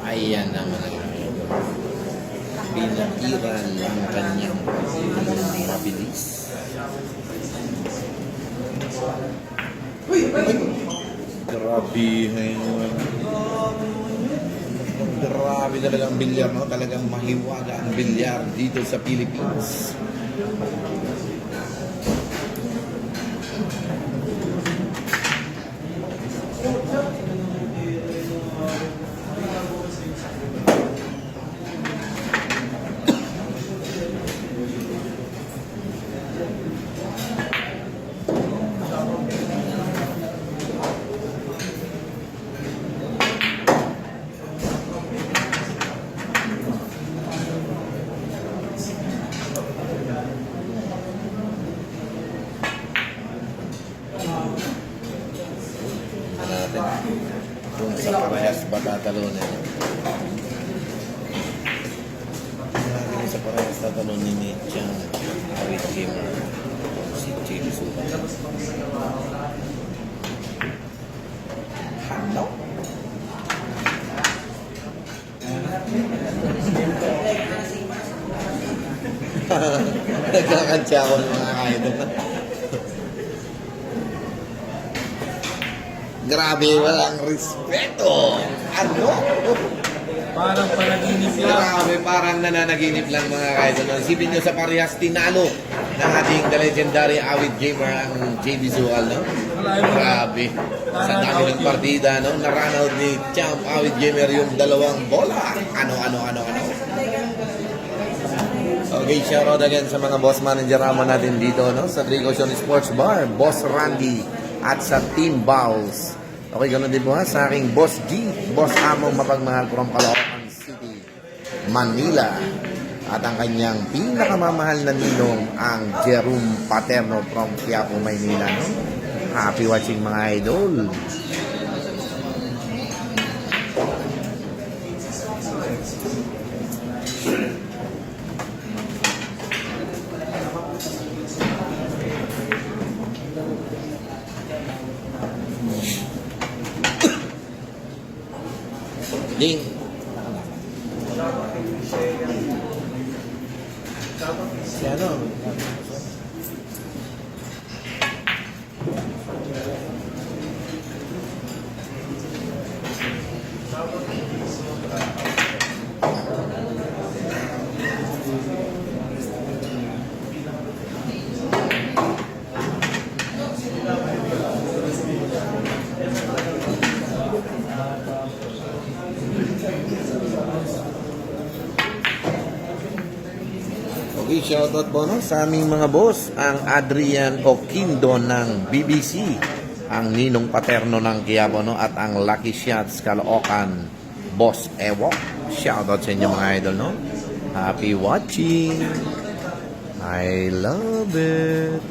Ayan naman ang pinatira ng kanyang mabilis. Grabe ngayon. Grabe talaga ang bilyar, no? Talagang mahiwaga ang bilyar dito sa Philippines. Kung sa parehas ba tatalunin? Kung sa parehas tatalunin ni Chang Awit Gamer si JB Sugal. Hello? Nagkakantya ako ng mga idol. Grabe, walang respeto. Ano? Parang panaginip lang. Grabe, parang nananaginip lang mga kaidol. Isipin nyo sa parehas tinalo ng ating the legendary awit gamer ang JB Sugal, no? Grabe. Sa dami ng partida, no? Na-run out ni Champ awit gamer yung dalawang bola. Ano? Okay, shoutout again sa mga boss manager naman natin dito, no? Sa Trico Sports Bar, Boss Randy, at sa Team Balls. Okay, ganoon din po ha, sa aking Boss G, Boss Among Mapagmahal from Caloocan City, Manila. At ang kanyang pinakamamahal na ninong, ang Jerome Paterno from Quiapo, Maynila. No? Happy watching mga idol. Ding. Si ano? Okay, shoutout po no, sa aming mga boss, ang Adrian Oquindo ng BBC, ang Ninong Paterno ng Quiapo, no, at ang Lucky Shots Caloocan, Boss Ewok. Shoutout sa inyo mga idol, no? Happy watching! I love it!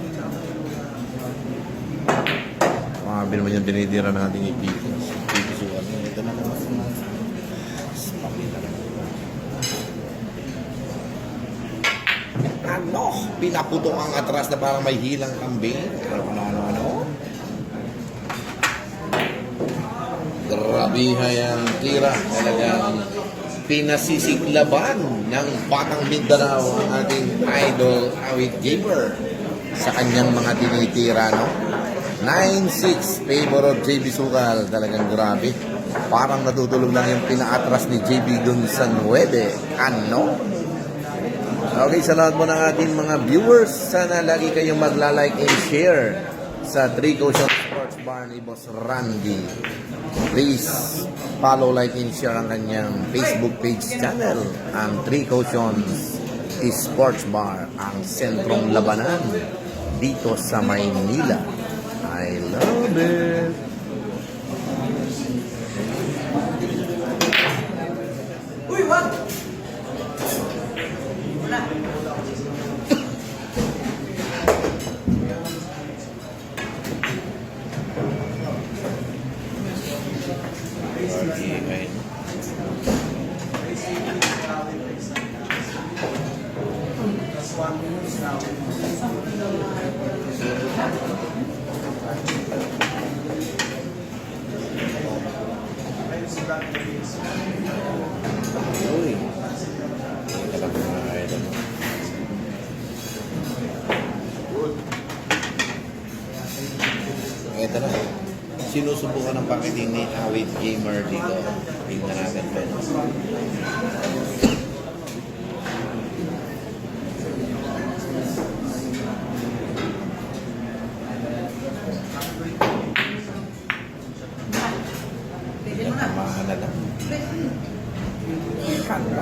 Makabil naman yung dinidira ng ating ipipisuan. Ito na naman. pinaputok ang atras na parang may hilang kambing. Ano. Grabe ang tira. Talagang pinasisiklaban ng Batang Mindanao ang ating idol awit gamer sa kanyang mga tinitira, no? 9-6 favor of JB Sukal. Talagang grabe. Parang natutulog lang yung pinaatras ni JB dun sa 9. Ano? Okay, sa lahat mo ng ating mga viewers, sana lagi kayong magla-like and share sa 3 Caution Sports Bar ni Boss Randy. Please follow, like, and share ang kanyang Facebook page channel, ang 3 Cautions Sports Bar, ang sentrong labanan dito sa Maynila. I love it! Uy, wag! Okay. Uy. Ito lang mga idol. Ito na. Sinusubukan ng pakitin ni awit gamer dito. Tingnan natin pa. Tamahan na lang. Kano?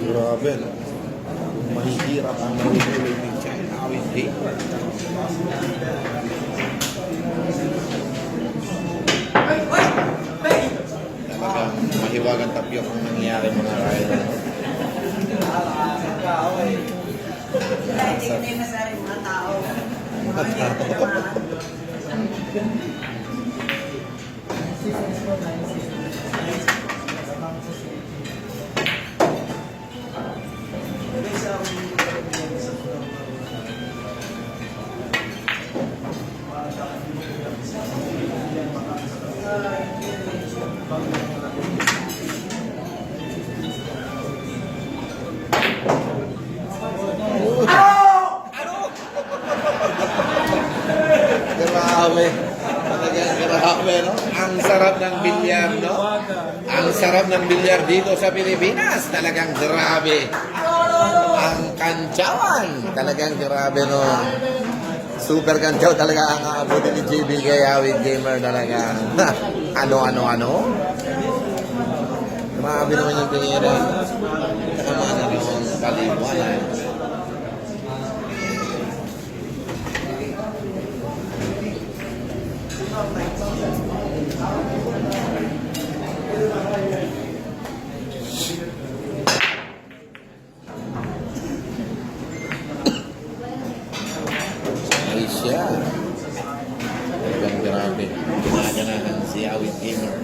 Grabe, no? Mahihirap ang mahihirap ng China awit gamer. Talagang mahiwagang tapyok ang nangyari mga rider. Hindi na sa rin mga tao. Grabe. Talagang grabe, no? Ang sarap ng bilyar, no? Ang sarap ng bilyar dito sa Pilipinas. Talagang grabe. Ang kantsawan. Talagang grabe, no? Super kantsaw talaga ang aabutin ni JB kay awit gamer talaga. Ano? Grabe naman yung pinira. Tama na rin ang paliwanag. Ay siya. Talagang grabe. Ginaganahan si awit gamer.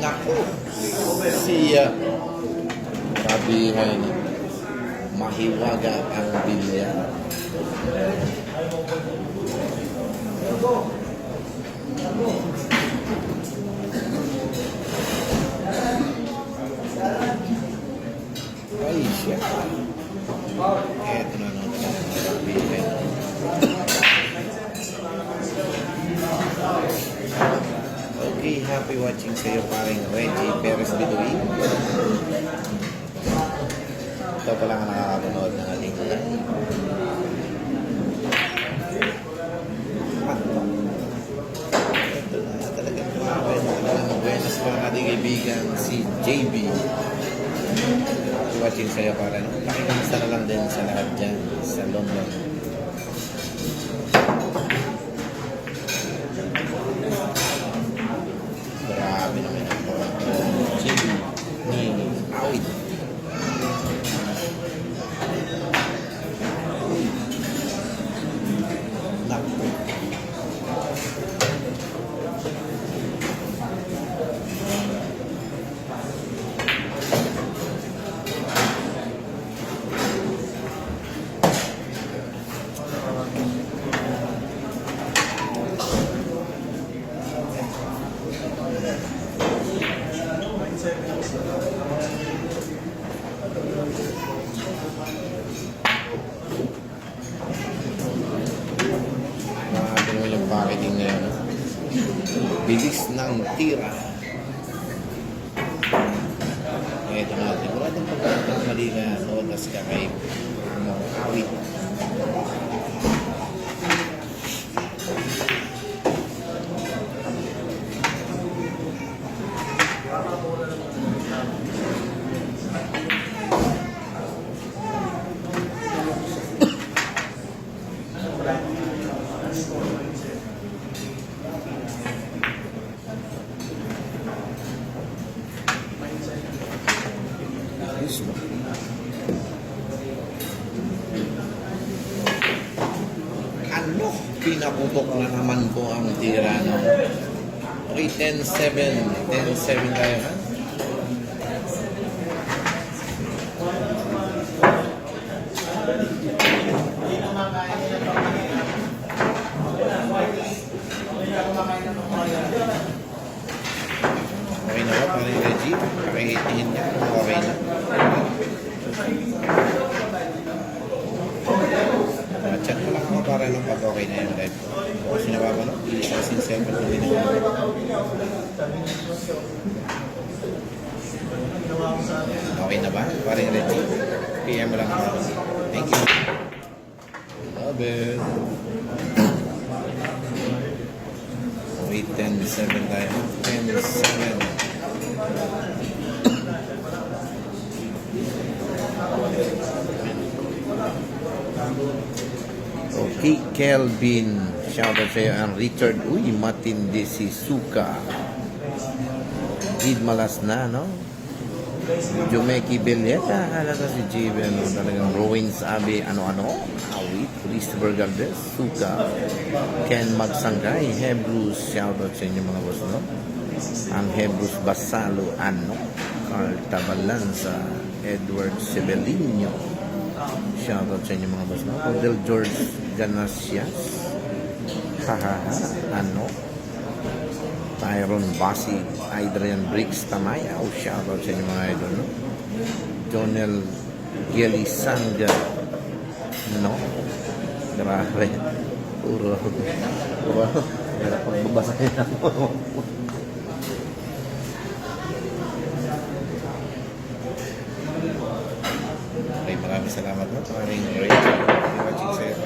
Naku. Siya. Grabihan. Mahiwaga ang bilyar. Ay siya. Eto na naman ang grabihan. Okay, happy watching sa iyo paring Reggie Perez Biduin. Ito pala nga nakakapanood ng ating live. kaibigan si JB. Watching sa'yo para no? Pakikamusta na lang din sa lahat dyan sa London. Grabe naman ang JB ni Awit. Naku. Grabe mo yung packaging ngayon. Bilis ng tira. Ito nga, siguradong pagkakamali na sodas ka kay Awit. Ayos, no? Ano? Pinaputok na naman po ang tira, no? Okay, 10-7. 10-7 tayo, ha? Okay na ba? Parang Reggie? Pakihitiin niya. Okay na. Chat mo lang ako para lang pag okay na yung live. Kasi nababalo, isang sincere pa din ako. Okay na ba? Parang Reggie? PM mo lang ako. Thank you. Love it. Wait, 10-7 tayo. 10-7. Okay, Kelvin. Shoutout sa'yo. Ang Richard. Uy, matindi si Suka. Gid malas na, no? Jumeki Belleta. Halaga si JB. Ano, talagang Ruins Abbey. Ano-ano? Awit. Christopher Galvez. Suka. Ken Magsangay. Hebrews. Shoutout sa inyo mga boss, no? Ang Hebrews Basalo. Ano? Carl Tabalanza. Edward Sebelino. Shoutout sa inyo mga boss, no? Odel George Ganasias. Hahaha. Ano? Tyron Basi. Adrian Briggs Tamayaw. Shoutout sa inyo mga idol, no? Jonel Gelisanga. No? Grabe. Puro. Kaya pagbabasahin ako. Okay, maraming salamat mo. Maraming Rachel. Watching sa'yo.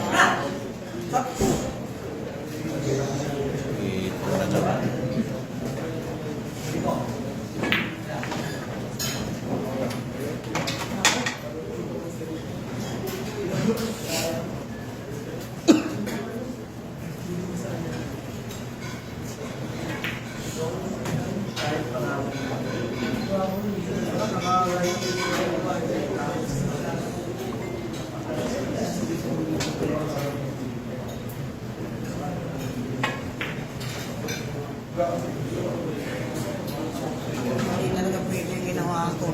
Ito na naman. Hindi talaga pwede yung ginawa ko.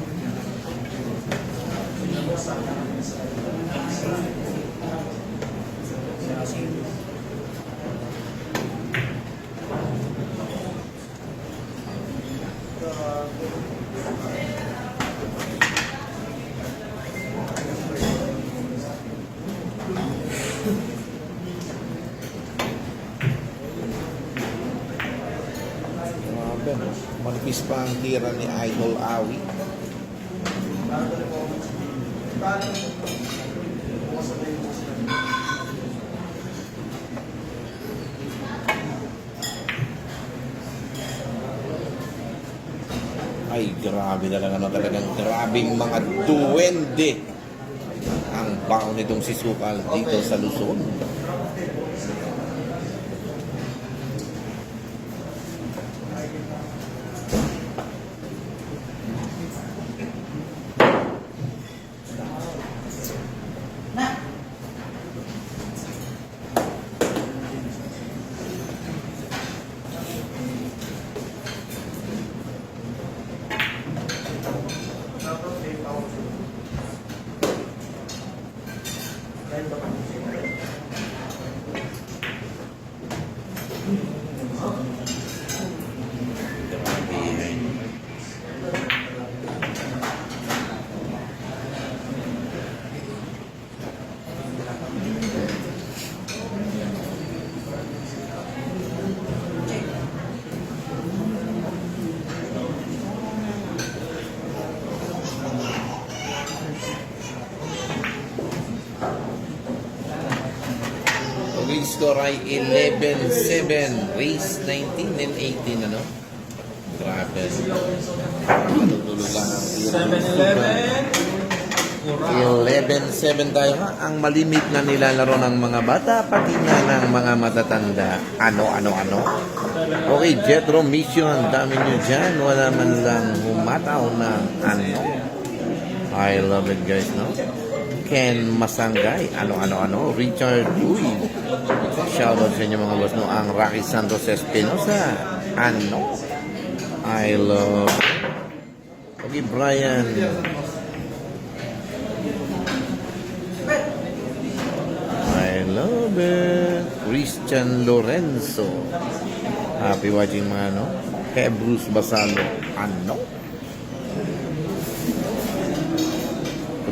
Grabe, no? Manipis pa ang tira ni Idol Awi. Ay, grabe talaga, no? Talagang grabing mga duwende ang baon nitong si Sukal dito sa Luzon. Win score ay 11-7. Race 19 and 18, ano? Grabe. Matutulog lang ang 7-11. 11-7 tayo ha. Ang malimit na nilalaro ng mga bata, pati na ng mga matatanda. Ano. Okay, Jetro Mission. Ang dami nyo dyan. Wala man lang humataw na ano. I love it, guys, no? Ken Masangay. Ano. Richard Louis. Shoutout sa inyo mga boss, no? Ang Rocky Santos Espinosa. Ano? I love it. Okay, Brian. I love it. Christian Lorenzo. Happy watching mga ano. Kay Bruce Basalo. Ano?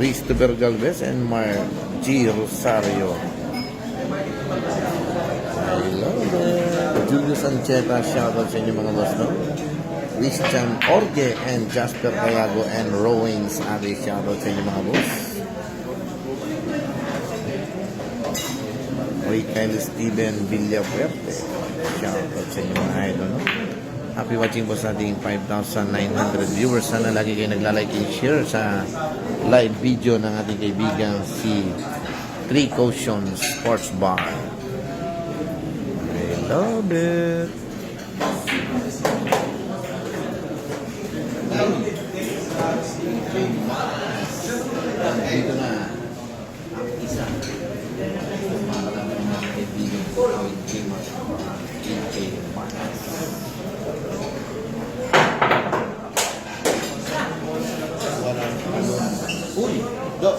Christopher Galvez and Mark G. Rosario. I love it. Julius Ancheta. Shoutout sa inyo mga boss, no? Christian Orge and Jasper Cayago and Rowings. Abi, shoutout sa inyo mga boss. Kyle Steven Villafuerte. Shoutout sa inyo mga idol, no? Happy watching po sa ating 5,900 viewers. Sana lagi kayo nagla-like and share sa live video ng ating kaibigan si Three Caution Sports Bar. I love it. Dito na ang isa. Uy, do.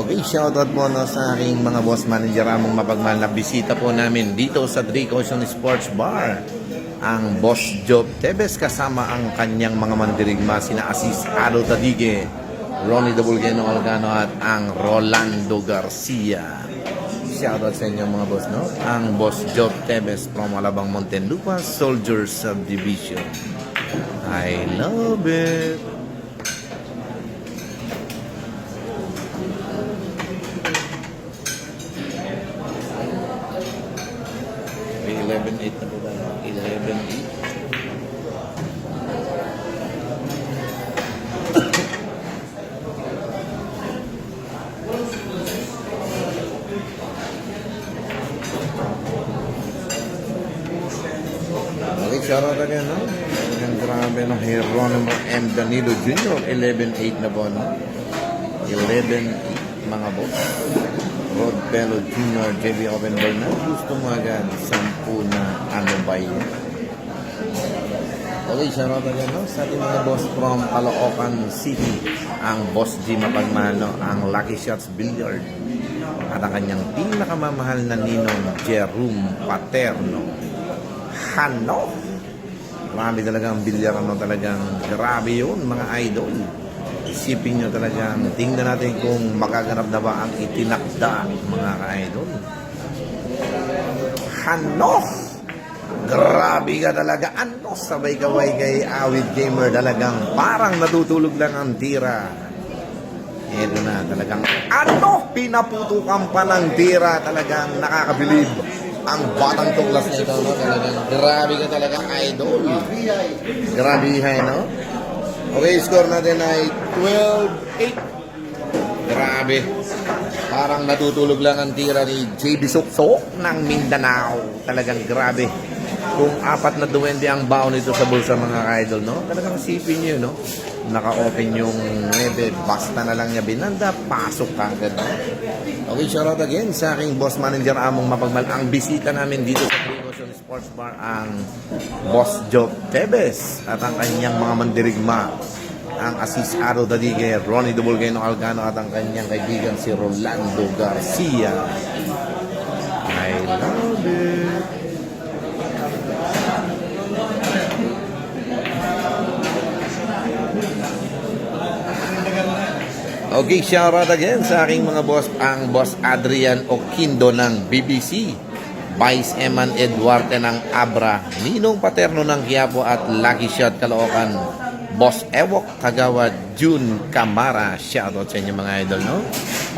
Okay, shoutout po no, sa aking mga boss manager among mapagmahal na bisita po namin dito sa Drake Ocean Sports Bar. Ang Boss Job Tebes kasama ang kanyang mga mandirigma sina Asis Ado Tadige, Ronnie Dobulgeno Algano at ang Rolando Garcia. Shoutout sa inyo mga boss, no? Ang Boss Job Tebes from Alabang Muntinlupa Soldier Subdivision. I love it! May 11-8 na po ba? 11-8. Okay, shoutout again, no? Ang grabe, no? Hieronimo M. Danilo Jr. 11-8 na po, no? 11-8, mga boss. Rod Bello Jr. JB Open Bernal. Gusto mo agad 10 na ano ba yun? Okay, shoutout again, no? Sa ating mga boss from Caloocan City. Ang Boss G mapagmahal, no? Ang Lucky Shots Billiard. At ang kanyang pinakamamahal na ninong Jerome Paterno. Hano. Marami talagang bilyar, ano, talagang grabe yun, mga idol. Isipin nyo talagang, tingnan natin kung makaganap na ba ang itinakda, mga idol. Hano. Grabe ka talaga. Ano, sabay kaway kay Awit Gamer, talagang parang natutulog lang ang tira. Ito na, talagang ano, pinaputukan pa ng tira, talagang nakakabilib. Ang batang tuklas na ito, no? Talagang grabe ka talaga, idol. Grabe, no? Okay, score natin ay 12-8. Grabe. Parang natutulog lang ang tira ni JB Suksok ng Mindanao. Talagang grabe. Kung 4 na duwende ang baon nito sa bulsa, mga idol, no? Talagang sipin nyo, no? Naka-open yung 9, basta na lang niya binanda, pasok ka agad. Okay, shoutout again sa aking boss manager among mapagmal. Ang bisita namin dito sa Drake Ocean Sports Bar, ang Boss Job Tebes at ang kanyang mga mandirigma, ang Asis Ado Tadige, Ronnie Dobulgeno Algano at ang kanyang kaibigan si Rolando Garcia. I love it. Okay, shoutout again sa aking mga boss, ang Boss Adrian Oquindo ng BBC, Vice Eman Eduarte ng Abra, Ninong Paterno ng Quiapo at Lucky Shot Caloocan, Boss Ewok Kagawad, June Camara. Shoutout sa inyo, mga idol, no?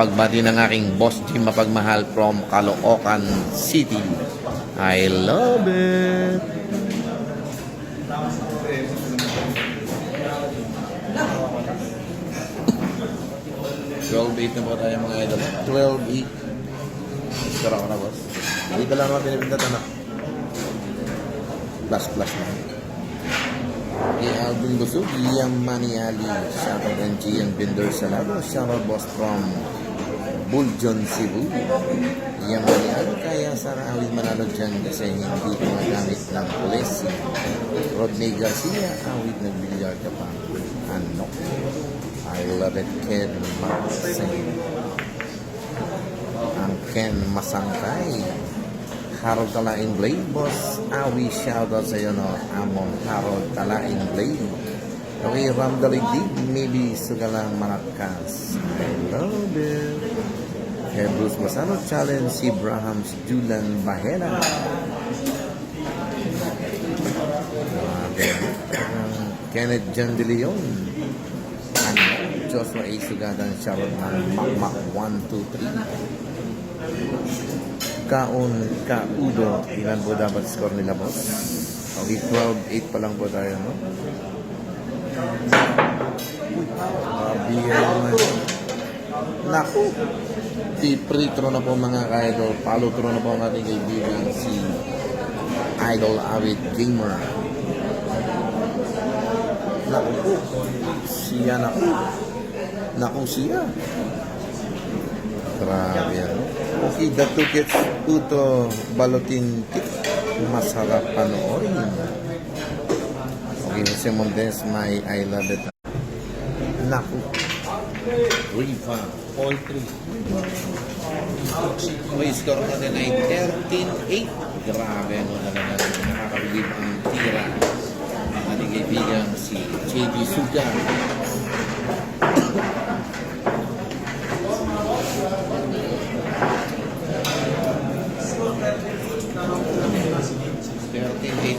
Pagbati ng aking Boss Jim mapagmahal from Caloocan City. I love it. $12-8 na po tayo, mga idol. 12-8. Sara ko na, boss. Dito lang naman pinipindat, anak. Plus na. Okay, Alvin Busog, Yamani Ali. Shoutout and Gian Binder Salado. Shoutout, boss, from Buljon, Cebu. Yamani Ali. Kaya sana awit manalo dyan kasi hindi ko nagamit ng pulis. Rodney Garcia, awit nagbilyar ka pa. Ano? I love it, Ken Masang. Ang Ken Masangkay. Harold Talain Blade, boss. Awi, shoutout sa iyo, no? Amon Harold Talain Blade. Okay, Ramdaligdig, maybe sugalang manakas. I love it. Kay Bruce Masano, challenge si Brahams Julan Bahena. Kenneth John De Leon. Joshua A. Sugadan, shoutout ng Makmak 1-2-3. Kaon, Kaudo, ilan po dapat score nila, boss? Okay, 12-8 pa lang po tayo, no? Naman. Naku! Free throw na po, mga ka-idol. Follow throw na po ang ating kaibigan si Idol Awit Gamer. Naku po. Siya na po. Naku siya. Grabe yan. Okay, the two kids Uto Balotin Tip. Masarap panoorin. Okay, Jose Montes, my I love it. Naku. Riva. All three. Ang score natin ay 13-8. Grabe, ano talaga. Nakakabilib ang tira. Ang ating kaibigan si JB Sugar.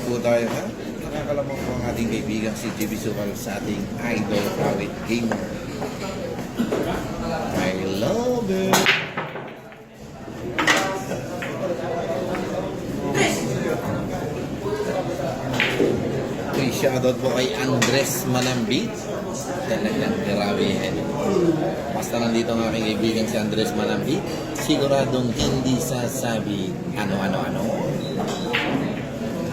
Po tayo ha. Nakakalamang po ang ating kaibigan si JB Sugar sa ating idol awit gamer. I love it. Okay, shoutout po kay Andres Manambit. Talagang grabe yan. Basta nandito ang aking kaibigan si Andres Manambit, siguradong hindi sasabi ano.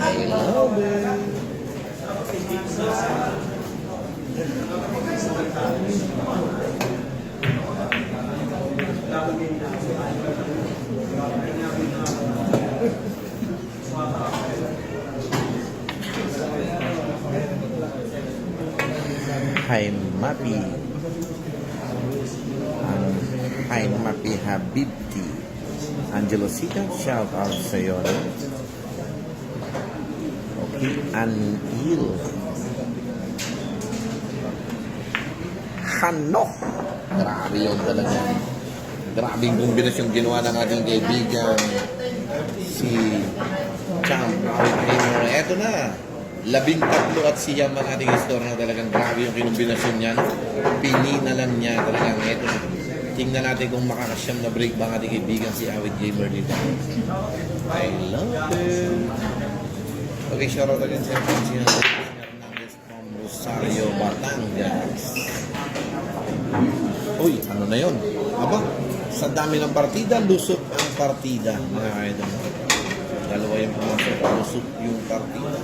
I love it. Hi Mapi. Hi Mapi Habibti. Angelo Sita, shout out sa iyo. Okay, Anil. Hanok. Grabe yun talaga. Grabing kombinasyon ginawa ng ating kaibigan si Champ Gamer. Eto na. 13 at siyam ang ating store na talagang grabe yung kinumbinasyon niya. Pini na lang niya talagang eto na. Tingnan natin kung makakasyam na break ba ang ating kaibigan si Awit Gamer dito. I love it. Okay, shoutout again sa si Hernandez from Rosario, Batangas. Uy, ano na yun? Aba, sa dami ng partida, lusot ang partida. Mga idol. Dalawa yung pumasok, lusot yung partida.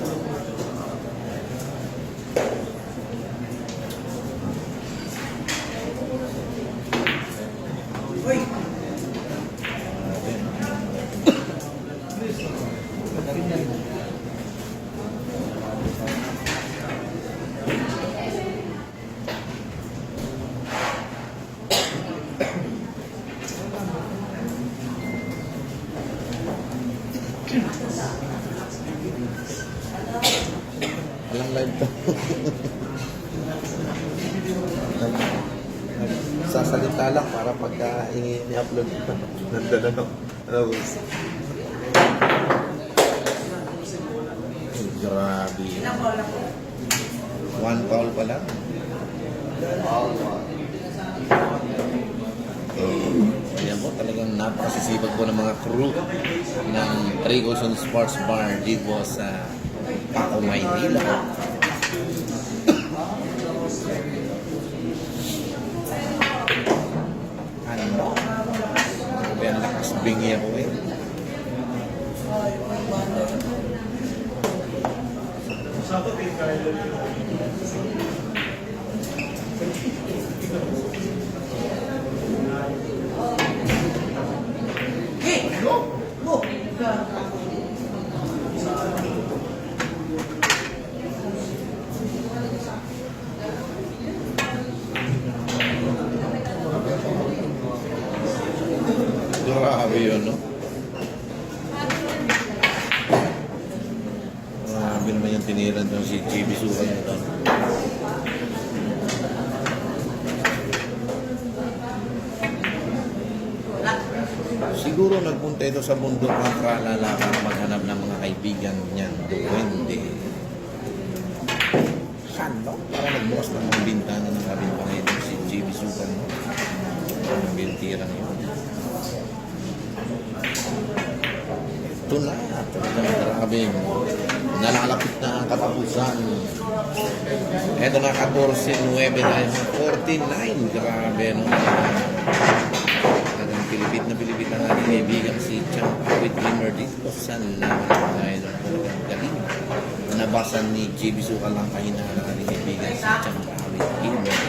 Walang live to. Sasalita lang para pagka i-upload nandala no. Grabe. One call pa lang. Ayan po, talagang napakasisipag po ng mga crew ng Trigoson Sports Bar dito sa Paco, Maynila. Ano? Kaya lakas bingi ako eh. Grabe yun, no? Grabe naman yung tiniran doon si JB Sugar na doon. Siguro nagpunta ito sa bundok ng Kralala para maghanap ng mga kaibigan niyan. Duwende. Ano? Para nagbukas ng mga bintana ng kabintang ito si JB Sugar, no? Ang bintirang yun. Ito na, grabe. Nalalapit na ang katapusan. Ito na, 14-9 tayo. 49, grabe, no? Talagang pilipit na natin kaibigan si Champ Awit Gamer dito sa laman tayo. Talagang galing. Nabasan ni JB Sugar lang kahina na natin kaibigan si Champ Awit Gamer.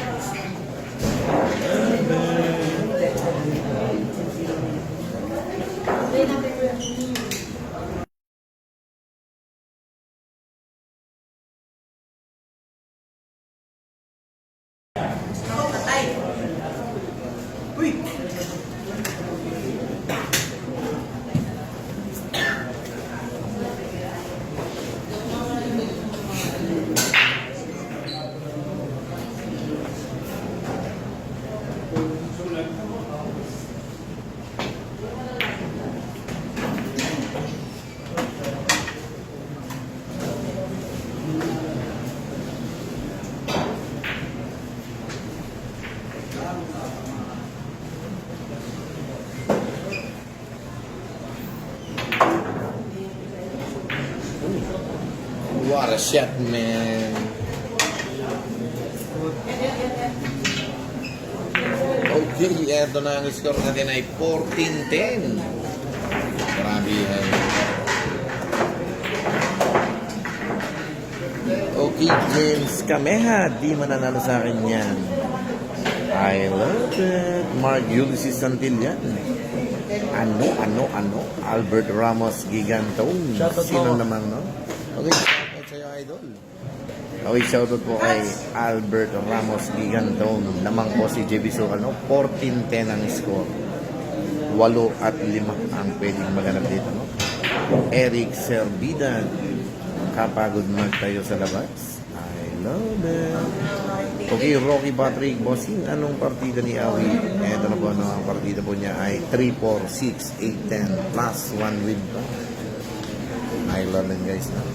What a shot, man. Okay, eto na ang score natin ay 14-10. Grabe yan. Okay, James Kameha, di mananalo sa akin yan. I love it. Mark Ulysses Santillan. Ano? Albert Ramos Gigantong. Sino naman, no? Okay, shoutout sa'yo, idol. Okay, shoutout po kay Albert Ramos Gigantong. Naman po si JB Socalo. 14-10 ang score. 8 at 5 ang pwedeng maganap dito, no? Eric Serbidan. Kapagod magtayo sa labas. I love it. Okay, Rocky Patrick Bossing. Anong partida ni Awi? Ito na po, no? Ang partida po niya ay 3, 4, 6, 8, 10 plus 1 win pa. I love it, guys, no?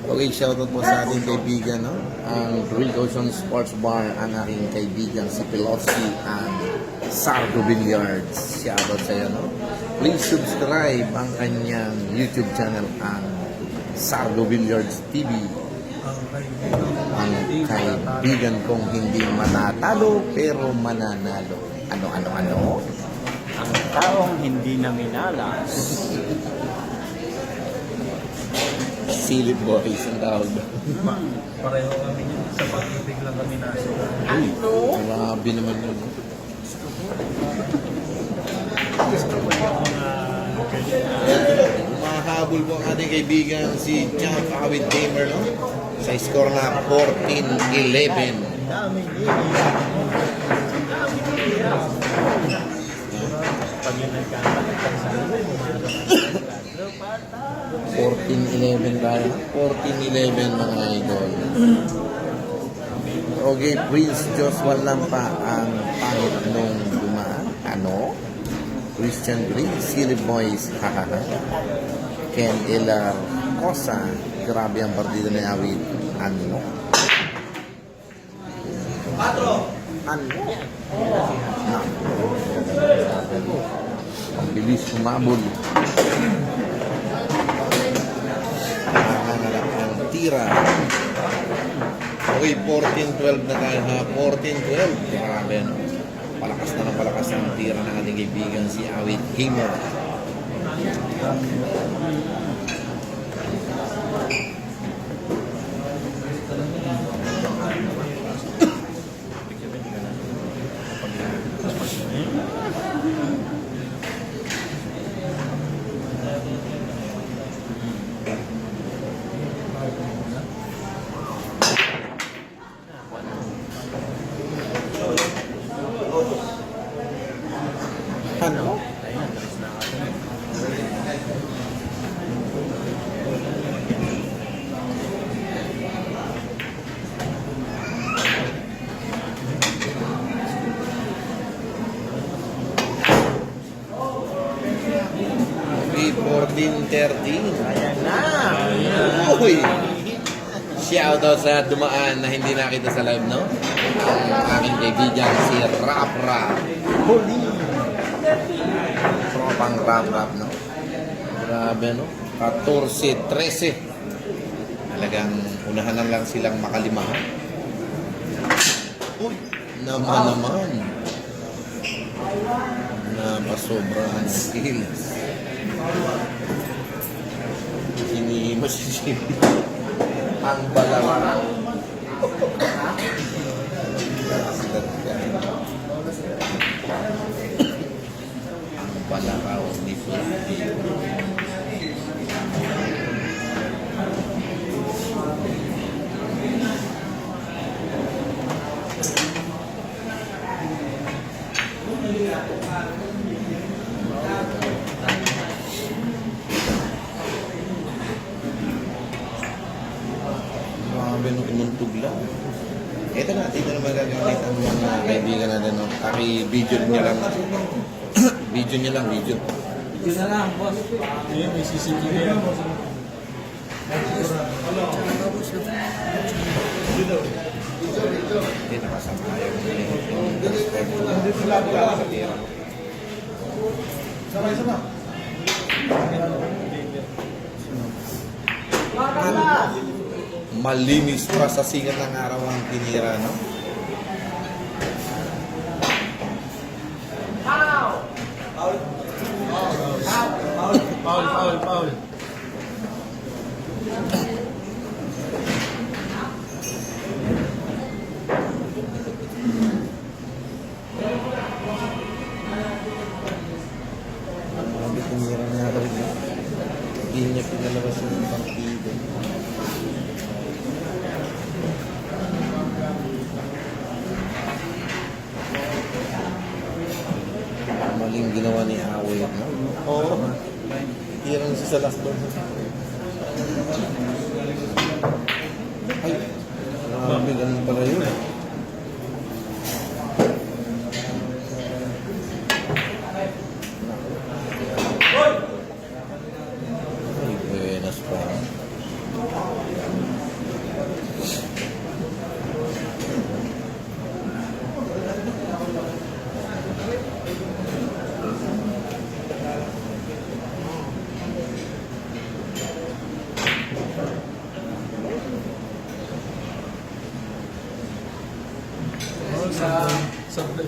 Okay, shoutout po sa ating kaibigan, no? Ang Greek Ocean Sports Bar, ang aking kaibigan si Pilotsky and Sardo Billiards. Shoutout sa iyo, no? Please subscribe ang kanyang YouTube channel, ang Sardo Billiards TV. Ang kaibigan kong hindi manatalo pero mananalo. Ano? Ang taong hindi na minalas. Silip boys ang tawag ba? Pareho kami yun. Sa pag-ibig lang kami nasa. Grabe naman yun. No? Mahabol po ang ating kaibigan si Champ Awit Gamer, no? Sa score na 14-11. 14-11 tayo. 14-11 mga idol. Okay, Prince Joshua Lampa ang pangit nung dumaan. Ano? Christian Green, Silly Boys, hahaha. Ken Elar Cosa, grabe ang partida ni Awit. Ano? Ang bilis kumabol. Ang tira. Okay, 14-12 na tayo ha. 14-12. Grabe, no? Palakas na ng palakas ang tira ng ating kaibigan si Awit Gamer. Ano? Okay, 14-13. Ayan na! Uy! Shoutout sa dumaan na hindi nakita sa live, no? Ang aking kaibigan si Rap Rap. Holy! Tropang Rap Rap, no? Grabe, no? 14-13. Talagang unahan na lang silang makalima. Uy! Naman. Napasobra ang skills. Hinihimo si Jimmy. Ang balawara. Ang balaraw ni Flappy. Grabe nung inuntog lang. Ito na magagamit ang mga kaibigan natin. No? Video niya lang. Video niya lang, video. Yun na lang, boss. Ayun, may CCTV yan. Hindi nakasama yung transport. Sama. Malinis pa sa sikat ng araw ang tinira, no? Foul. Grabe tinira niya rin. Hindi niya pinalabas yung partido. Maling ginawa ni Away, no? Oo. Tira na siya sa last ball. Ay, grabe, ganun pala yun. Ay, buenas pa. Sablay.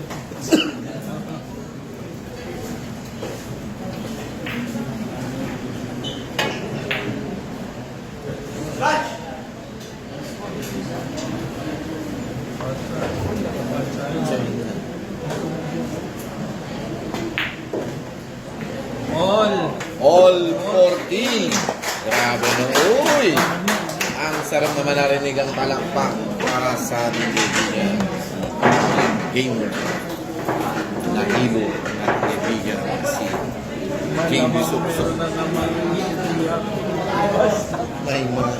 All 14. Grabe na. Uy! Ang sarap naman narinig ang palakpak para sa kaibigan. Gamer. Nahilo at kaibigan si King Bisukso. May mga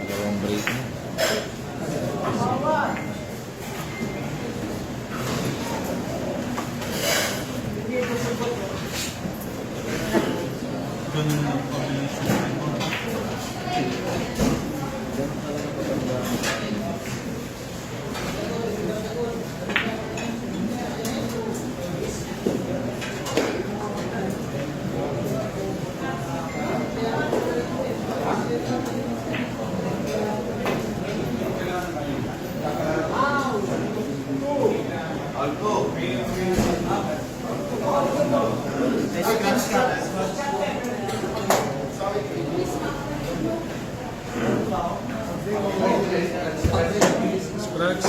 dalawang break na. Ganun lang pabilis. Scratch.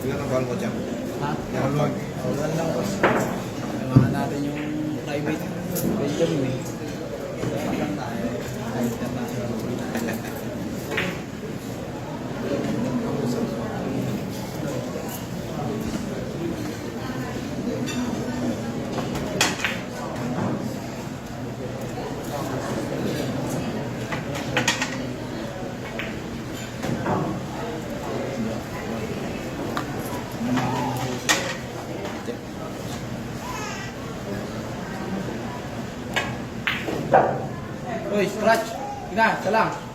Ilan ang call mo dyan? Ha? Ilan ang call? Wala lang boss. Kailangan natin yung private. Benjamin eh. Uy, scratch. Ina, salang.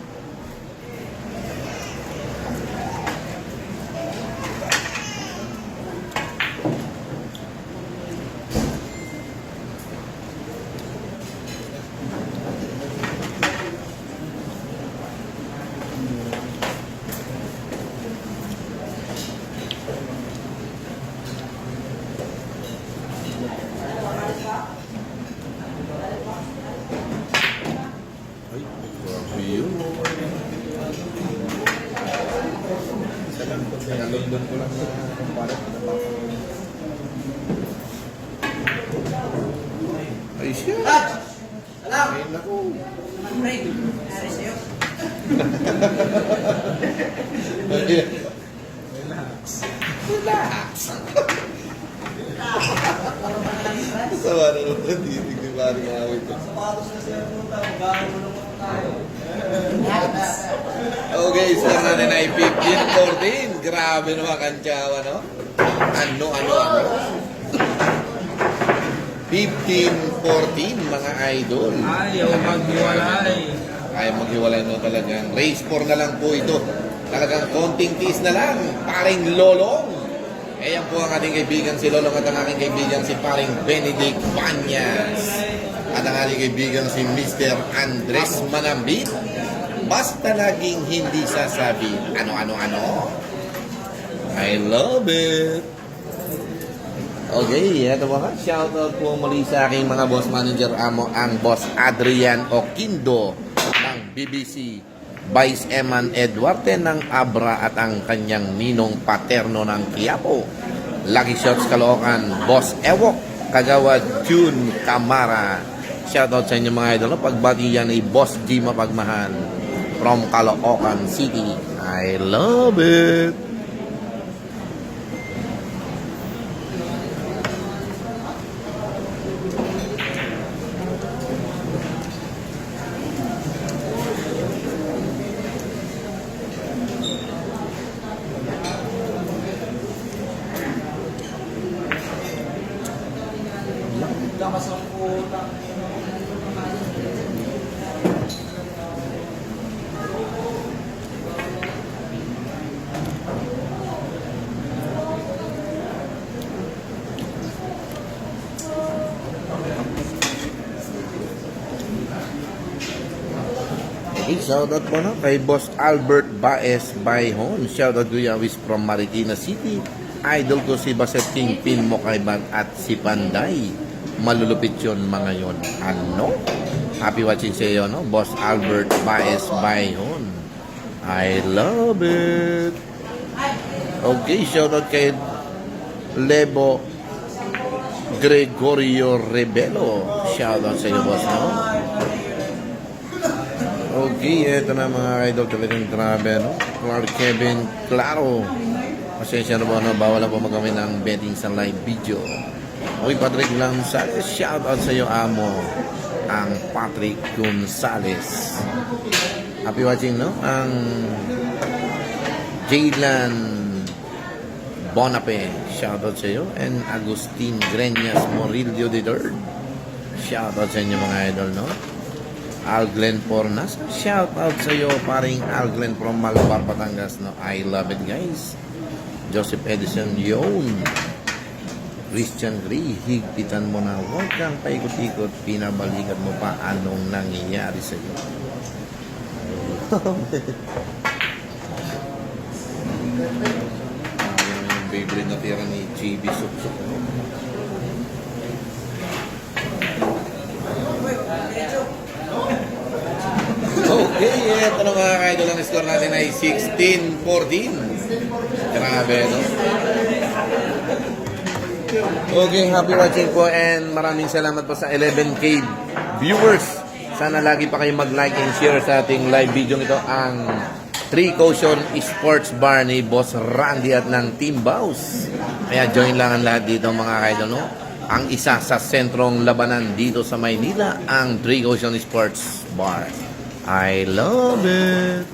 Grabe yun. Sa London ko lang na kumpara. Ay siya. Ay naku. Pre, nari sa'yo. Relax. Sawa na naman. Titig ni Maring awit ko. Sapatos na siya punta, mag-aarulo naman tayo. Okay, score natin ay 15-14. Grabe naman kantsawa, no? Ano? 15-14, mga idol. Ayaw maghiwalay. Ayaw maghiwalay, no, talagang. Race 4 na lang po ito. Talagang konting tiis na lang. Paring Lolong. Ayan po ang ating kaibigan si Lolong at ang aking kaibigan si paring Benedict Banyas. At ang ating kaibigan si Mr. Andres Manambit. Basta laging hindi sasabi, ano. I love it. Okay, ito mga shoutout po muli sa aking mga boss manager amo, ang boss Adrian Oquindo ng BBC, Vice Eman Eduarte ng Abra at ang kanyang ninong paterno ng Quiapo, Lucky Shots Caloocan, Boss Ewok, Kagawad June Camara. Shoutout sa inyo mga idol. Pagbati yan ay Boss G Mapagmahal from Caloocan City. I love it. Lakas ang puta. Okay, shoutout po na kay Boss Albert Baez Bayhon. Shoutout Kuya Wis from Marikina City. Idol ko si Baset Kingpin Mokaiban at si Panday. Malulupit yun mga yun. Ano? Happy watching sa iyo, no? Boss Albert Baez Bayhon. I love it. Okay, shoutout kay Lebo Gregorio Rebelo. Shoutout sa iyo, boss, no? Okay, eto na mga idol, talagang grabe, no? Clark Kevin Claro. Pasensya na po, no? Bawal na po magamit ng betting sa live video. Okay, Patrick Gonzales, shout out sa iyo, amo, ang Patrick Gonzales. Happy watching, no? Ang Jaylan Bonape, shout out sa iyo. And Agustin Greñas Morillo III. Shout out sa inyo mga idol, no? Al Glenn Pornas, shout out sa iyo, paring Al Glenn from Malabar, Batangas, no? I love it, guys. Joseph Edison Yon, Christian Gray, higpitan mo na, huwag kang paikot-ikot, pinabalikat mo pa anong nangyayari sa iyo. Yung favorite na tira ni JB Suksuk. Okay, ito na mga kaidol, ang score natin ay 16-14. Grabe, no? Okay, happy watching po and maraming salamat po sa 11K viewers. Sana lagi pa kayo mag-like and share sa ating live video ito, ang 3 Caution Sports Bar ni Boss Randy at ng Team Boss. Kaya join lang ang lahat dito mga kaidol, no? Ang isa sa sentrong labanan dito sa Maynila, ang 3 Caution Sports Bar. I love it!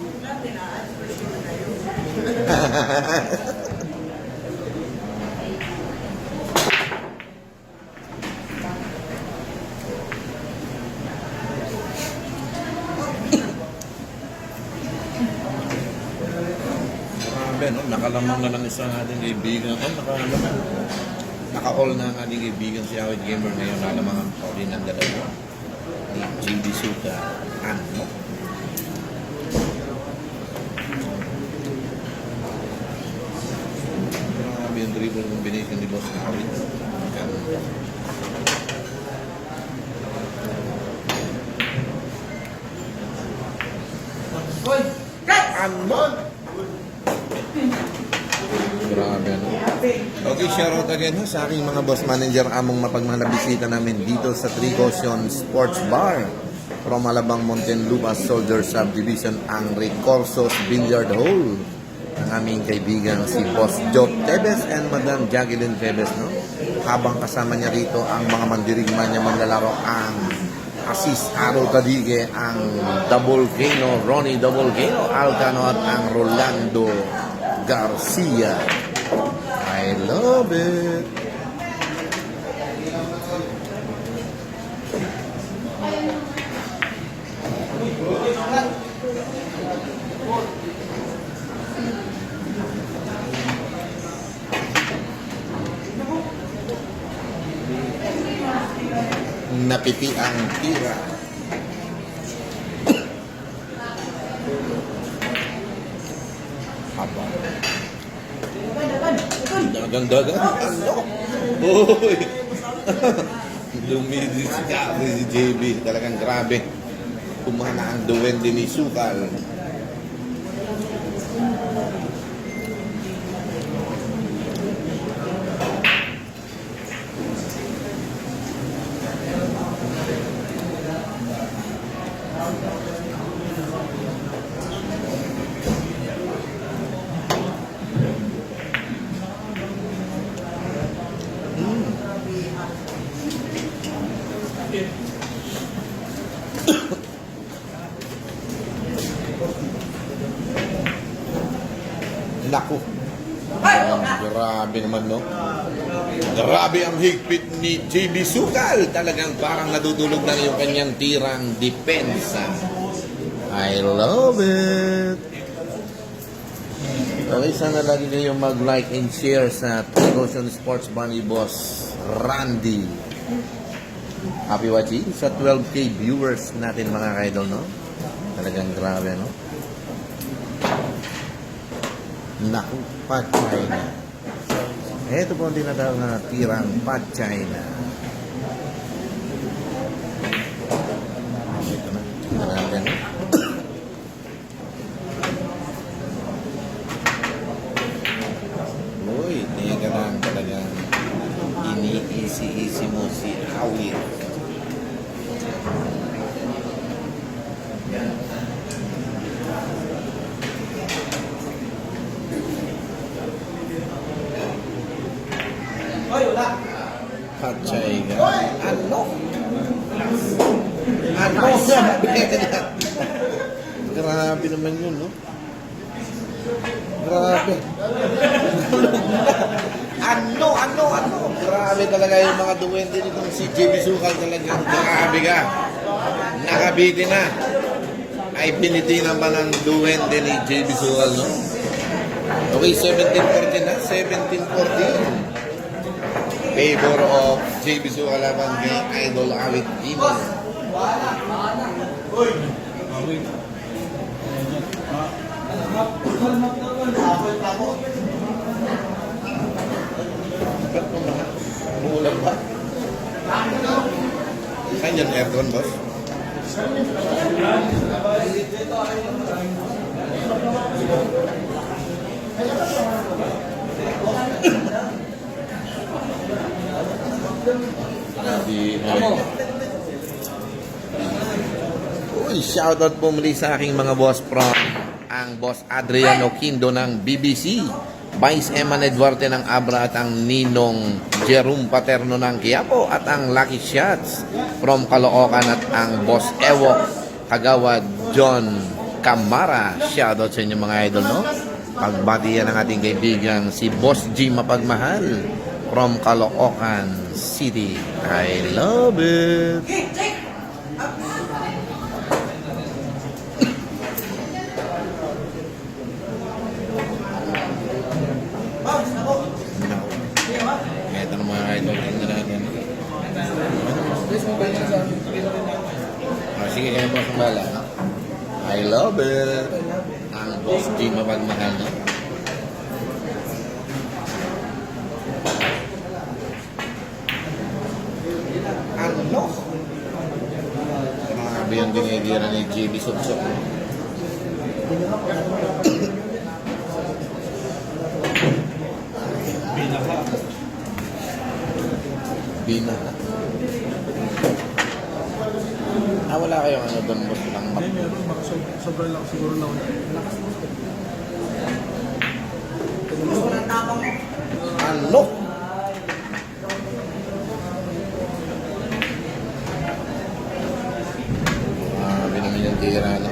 No? Nakalamang na lang isang ating kaibigan. Naka-all na ang ating kaibigan si Awit Gamer ngayon. Nakalamang ang pa rin ang dalawa ni JB Suka. Ano? Grabe yung dribble combination ni Boss Awit. Ano? Grabe, no? Okay, shoutout again ho, sa aking mga boss manager among mapagmahal na bisita namin dito sa 3 Caution Sports Bar from Alabang Muntinlupa Soldier Subdivision, ang Recorsos Billiard Hall ng aming kaibigan si Boss Joe Tebes and Madam Jacqueline Tebes, no? Habang kasama niya rito ang mga mandirigma niya maglalaro, ang Asis Aro Tadige, ang Double Gano, Ronnie Double Gano Alcano at ang Rolando Garcia. I love it. Napiti ang tira. Haba. Dagan-dagan. Ano? Uy! Lumidis ka si JB. Talagang grabe. Kumana ang duwende ni Sukal. Naku. Grabe naman, no? Grabe ang higpit ni JB Sukal. Talagang parang nadudulog lang yung kanyang tirang depensa. I love it. Okay, sana lagi kayo mag-like and share sa 3 Caution Sports Bar ni Boss Randy. Happy watching sa 12K viewers natin mga kaidol, no? Talagang grabe, no? Naku, Pad China. Ito po ang tinatawag na tirang Pad China. Ito na. Ito na natin. Uy, teka lang talagang ini-easy-easy mo si Awit. Pachay ka. Ano? Ano? Grabe naman yun, no? Grabe. Ano? Grabe talaga yung mga duwende nitong si JB Sukal. Talagang grabe ka. Nakabiti na. Ay pinitinan pa ng duwende ni JB Sukal, no? Okay, 17-14 na. 17-14. Favor of JB Sukal laban kay Idol Awit Dino. Bulan pa. Saan yan aircon, boss? Uy, shoutout po muli sa aking mga boss from ang boss Adriano Quindo ng BBC, Vice Eman Duarte ng Abra at ang Ninong Jerome Paterno ng Quiapo at ang Lucky Shots from Caloocan at ang boss Ewo Kagawad John Camara. Shoutout sa inyo mga idol, no? Pagbatiyan ng ating kaibigan si Boss G Mapagmahal from Caloocan City. I love it! Ito na mga idol, tingnan natin. Sige kayo po sa bala. I love it. Ang Boss G Mapagmahal, no? Ano? Grabe yung dinidira ni JB Subsok. Binaka. Wala kayong ano doon, boss lang. Hindi, meron. Sobrang lang siguro na. Ano? Grabe naman yung tira, no?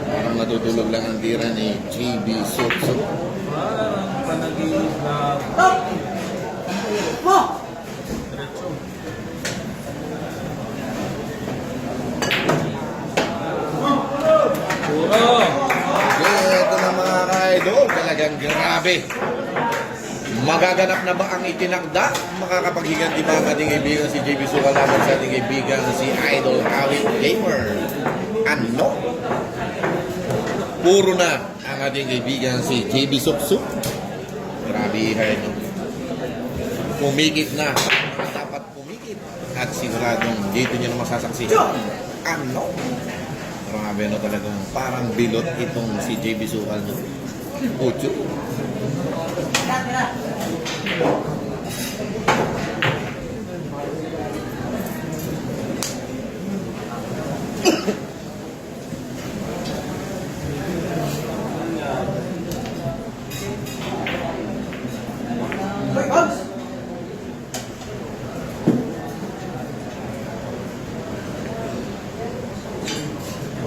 Parang natutulog lang ang tira ni JB Subsok. Parang panagig na... Diretso. Puro! Ito na mga ka-idol, talagang grabe. Magaganap na ba ang itinakda? Makakapaghiganti ba ang ating kaibigan si JB Sukal naman sa ating kaibigan si Idol Awit Gamer? Ano? Puro na ang ating kaibigan si JB Suksuk. Grabe no? Pumikit na ang dapat pumikit at siguradong dito nyo na masasaksihan. Ano? Grabe no, talagang parang bilot itong si JB Sukal no? Ocho.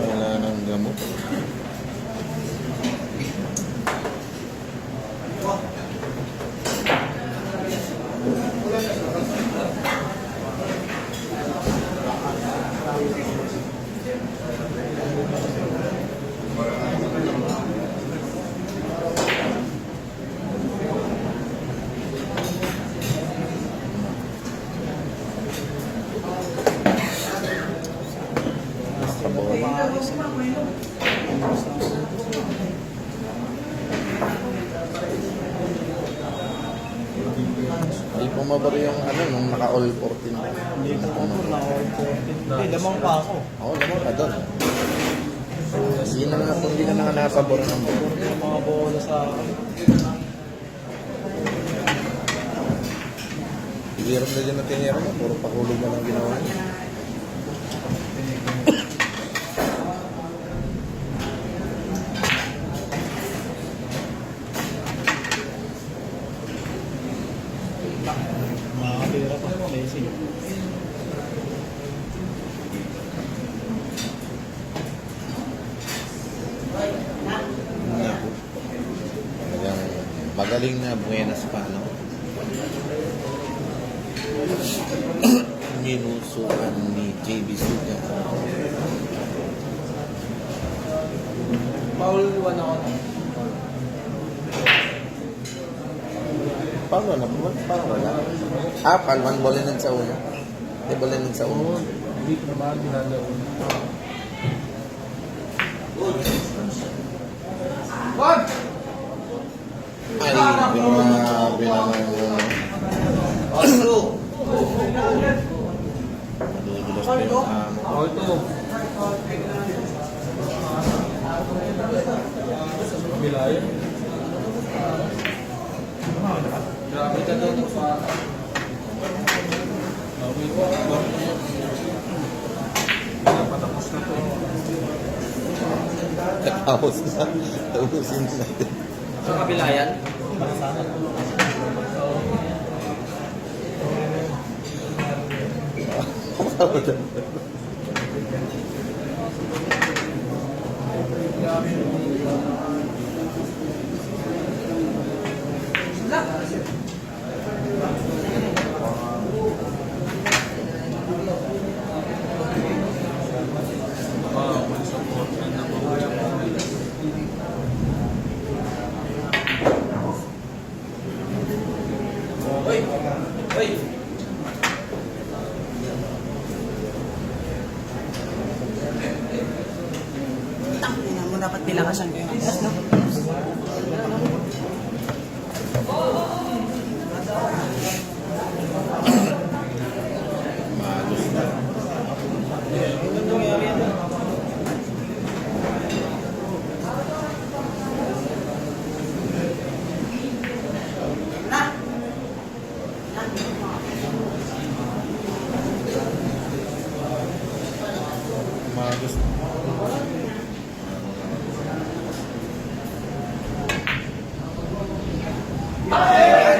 Wala nang gamot. Hindi pumabaro yung ano, nung naka-all 14 na. Hindi ko po na all 14. Hindi, lamang pa ako. Oo, lamang ka doon. Hindi na nga, hindi na nga napabaro ng buko. Yung mga bola sa akin. Hirap na dyan na tinira mo, puro pakulog na lang ginawa niya. Makakatira pa mo, Messi. Naku. Talagang magaling na buenas pa, no? Ninusukan ni JB Suga. Paul, iwan ako na. Paano na? Paano wala? Palman, bolinag sa una. Hindi, bolinag sa una. Hindi naman ginalaon. Ay, grabe naman yun. Madudulas pa yung amo. Oh, ito. Bilayan. Grabe ka doon. Patapos na to. Tapos na. Tapusin na natin. Sa kabila yan. Tingnan mo dapat bilakasan ko yung atas, no? Ayan,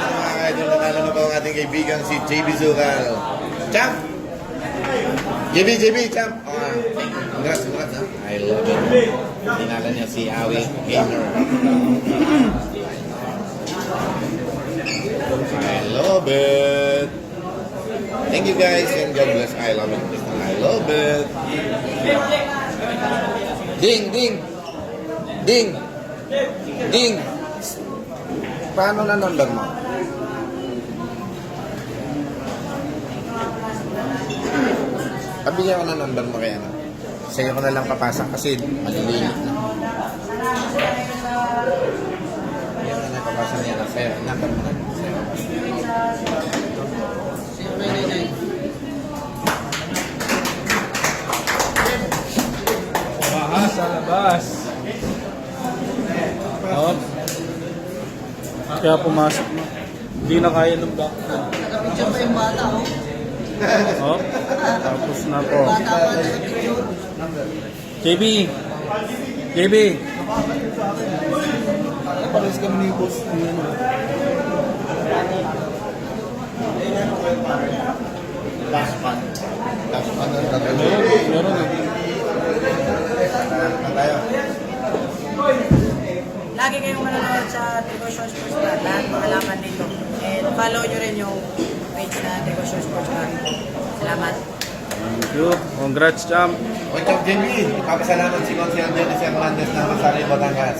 mga idol, nanalo na po ang ating kaibigan si JB Zucal. Champ! JB, champ! Congrats, ha? I love it. Dinala niya si Awi Gamer. I love it. Thank you guys and God bless. I love it. I love it. Ding! Paano na number mo? Pabigyan ko na number mo kaya na. Sa'yo ko na lang papasa kasi maliliit na. Yan na papasa niya na sa'yo. Number mo na. Sa'yo. 0999. Bahas sa labas. Oh. Kaya pumasok na. Hindi na kaya ng back. Nakapicture pa yung bata, oh. Oh. Tapos na po. Bata pa, nakapicture. JB. Pares kami ni boss. Last one na tatalo. Meron na. Tayo. Lagi kayong manonood sa Negosyo Sports Bar. Lahat makalaman dito. And follow nyo rin yung page na Negosyo Sports Bar. Salamat. Thank you. Congrats, champ. What's up, JB? Papasalamat si Consi Andres Hernandez ng Rosario, Batangas.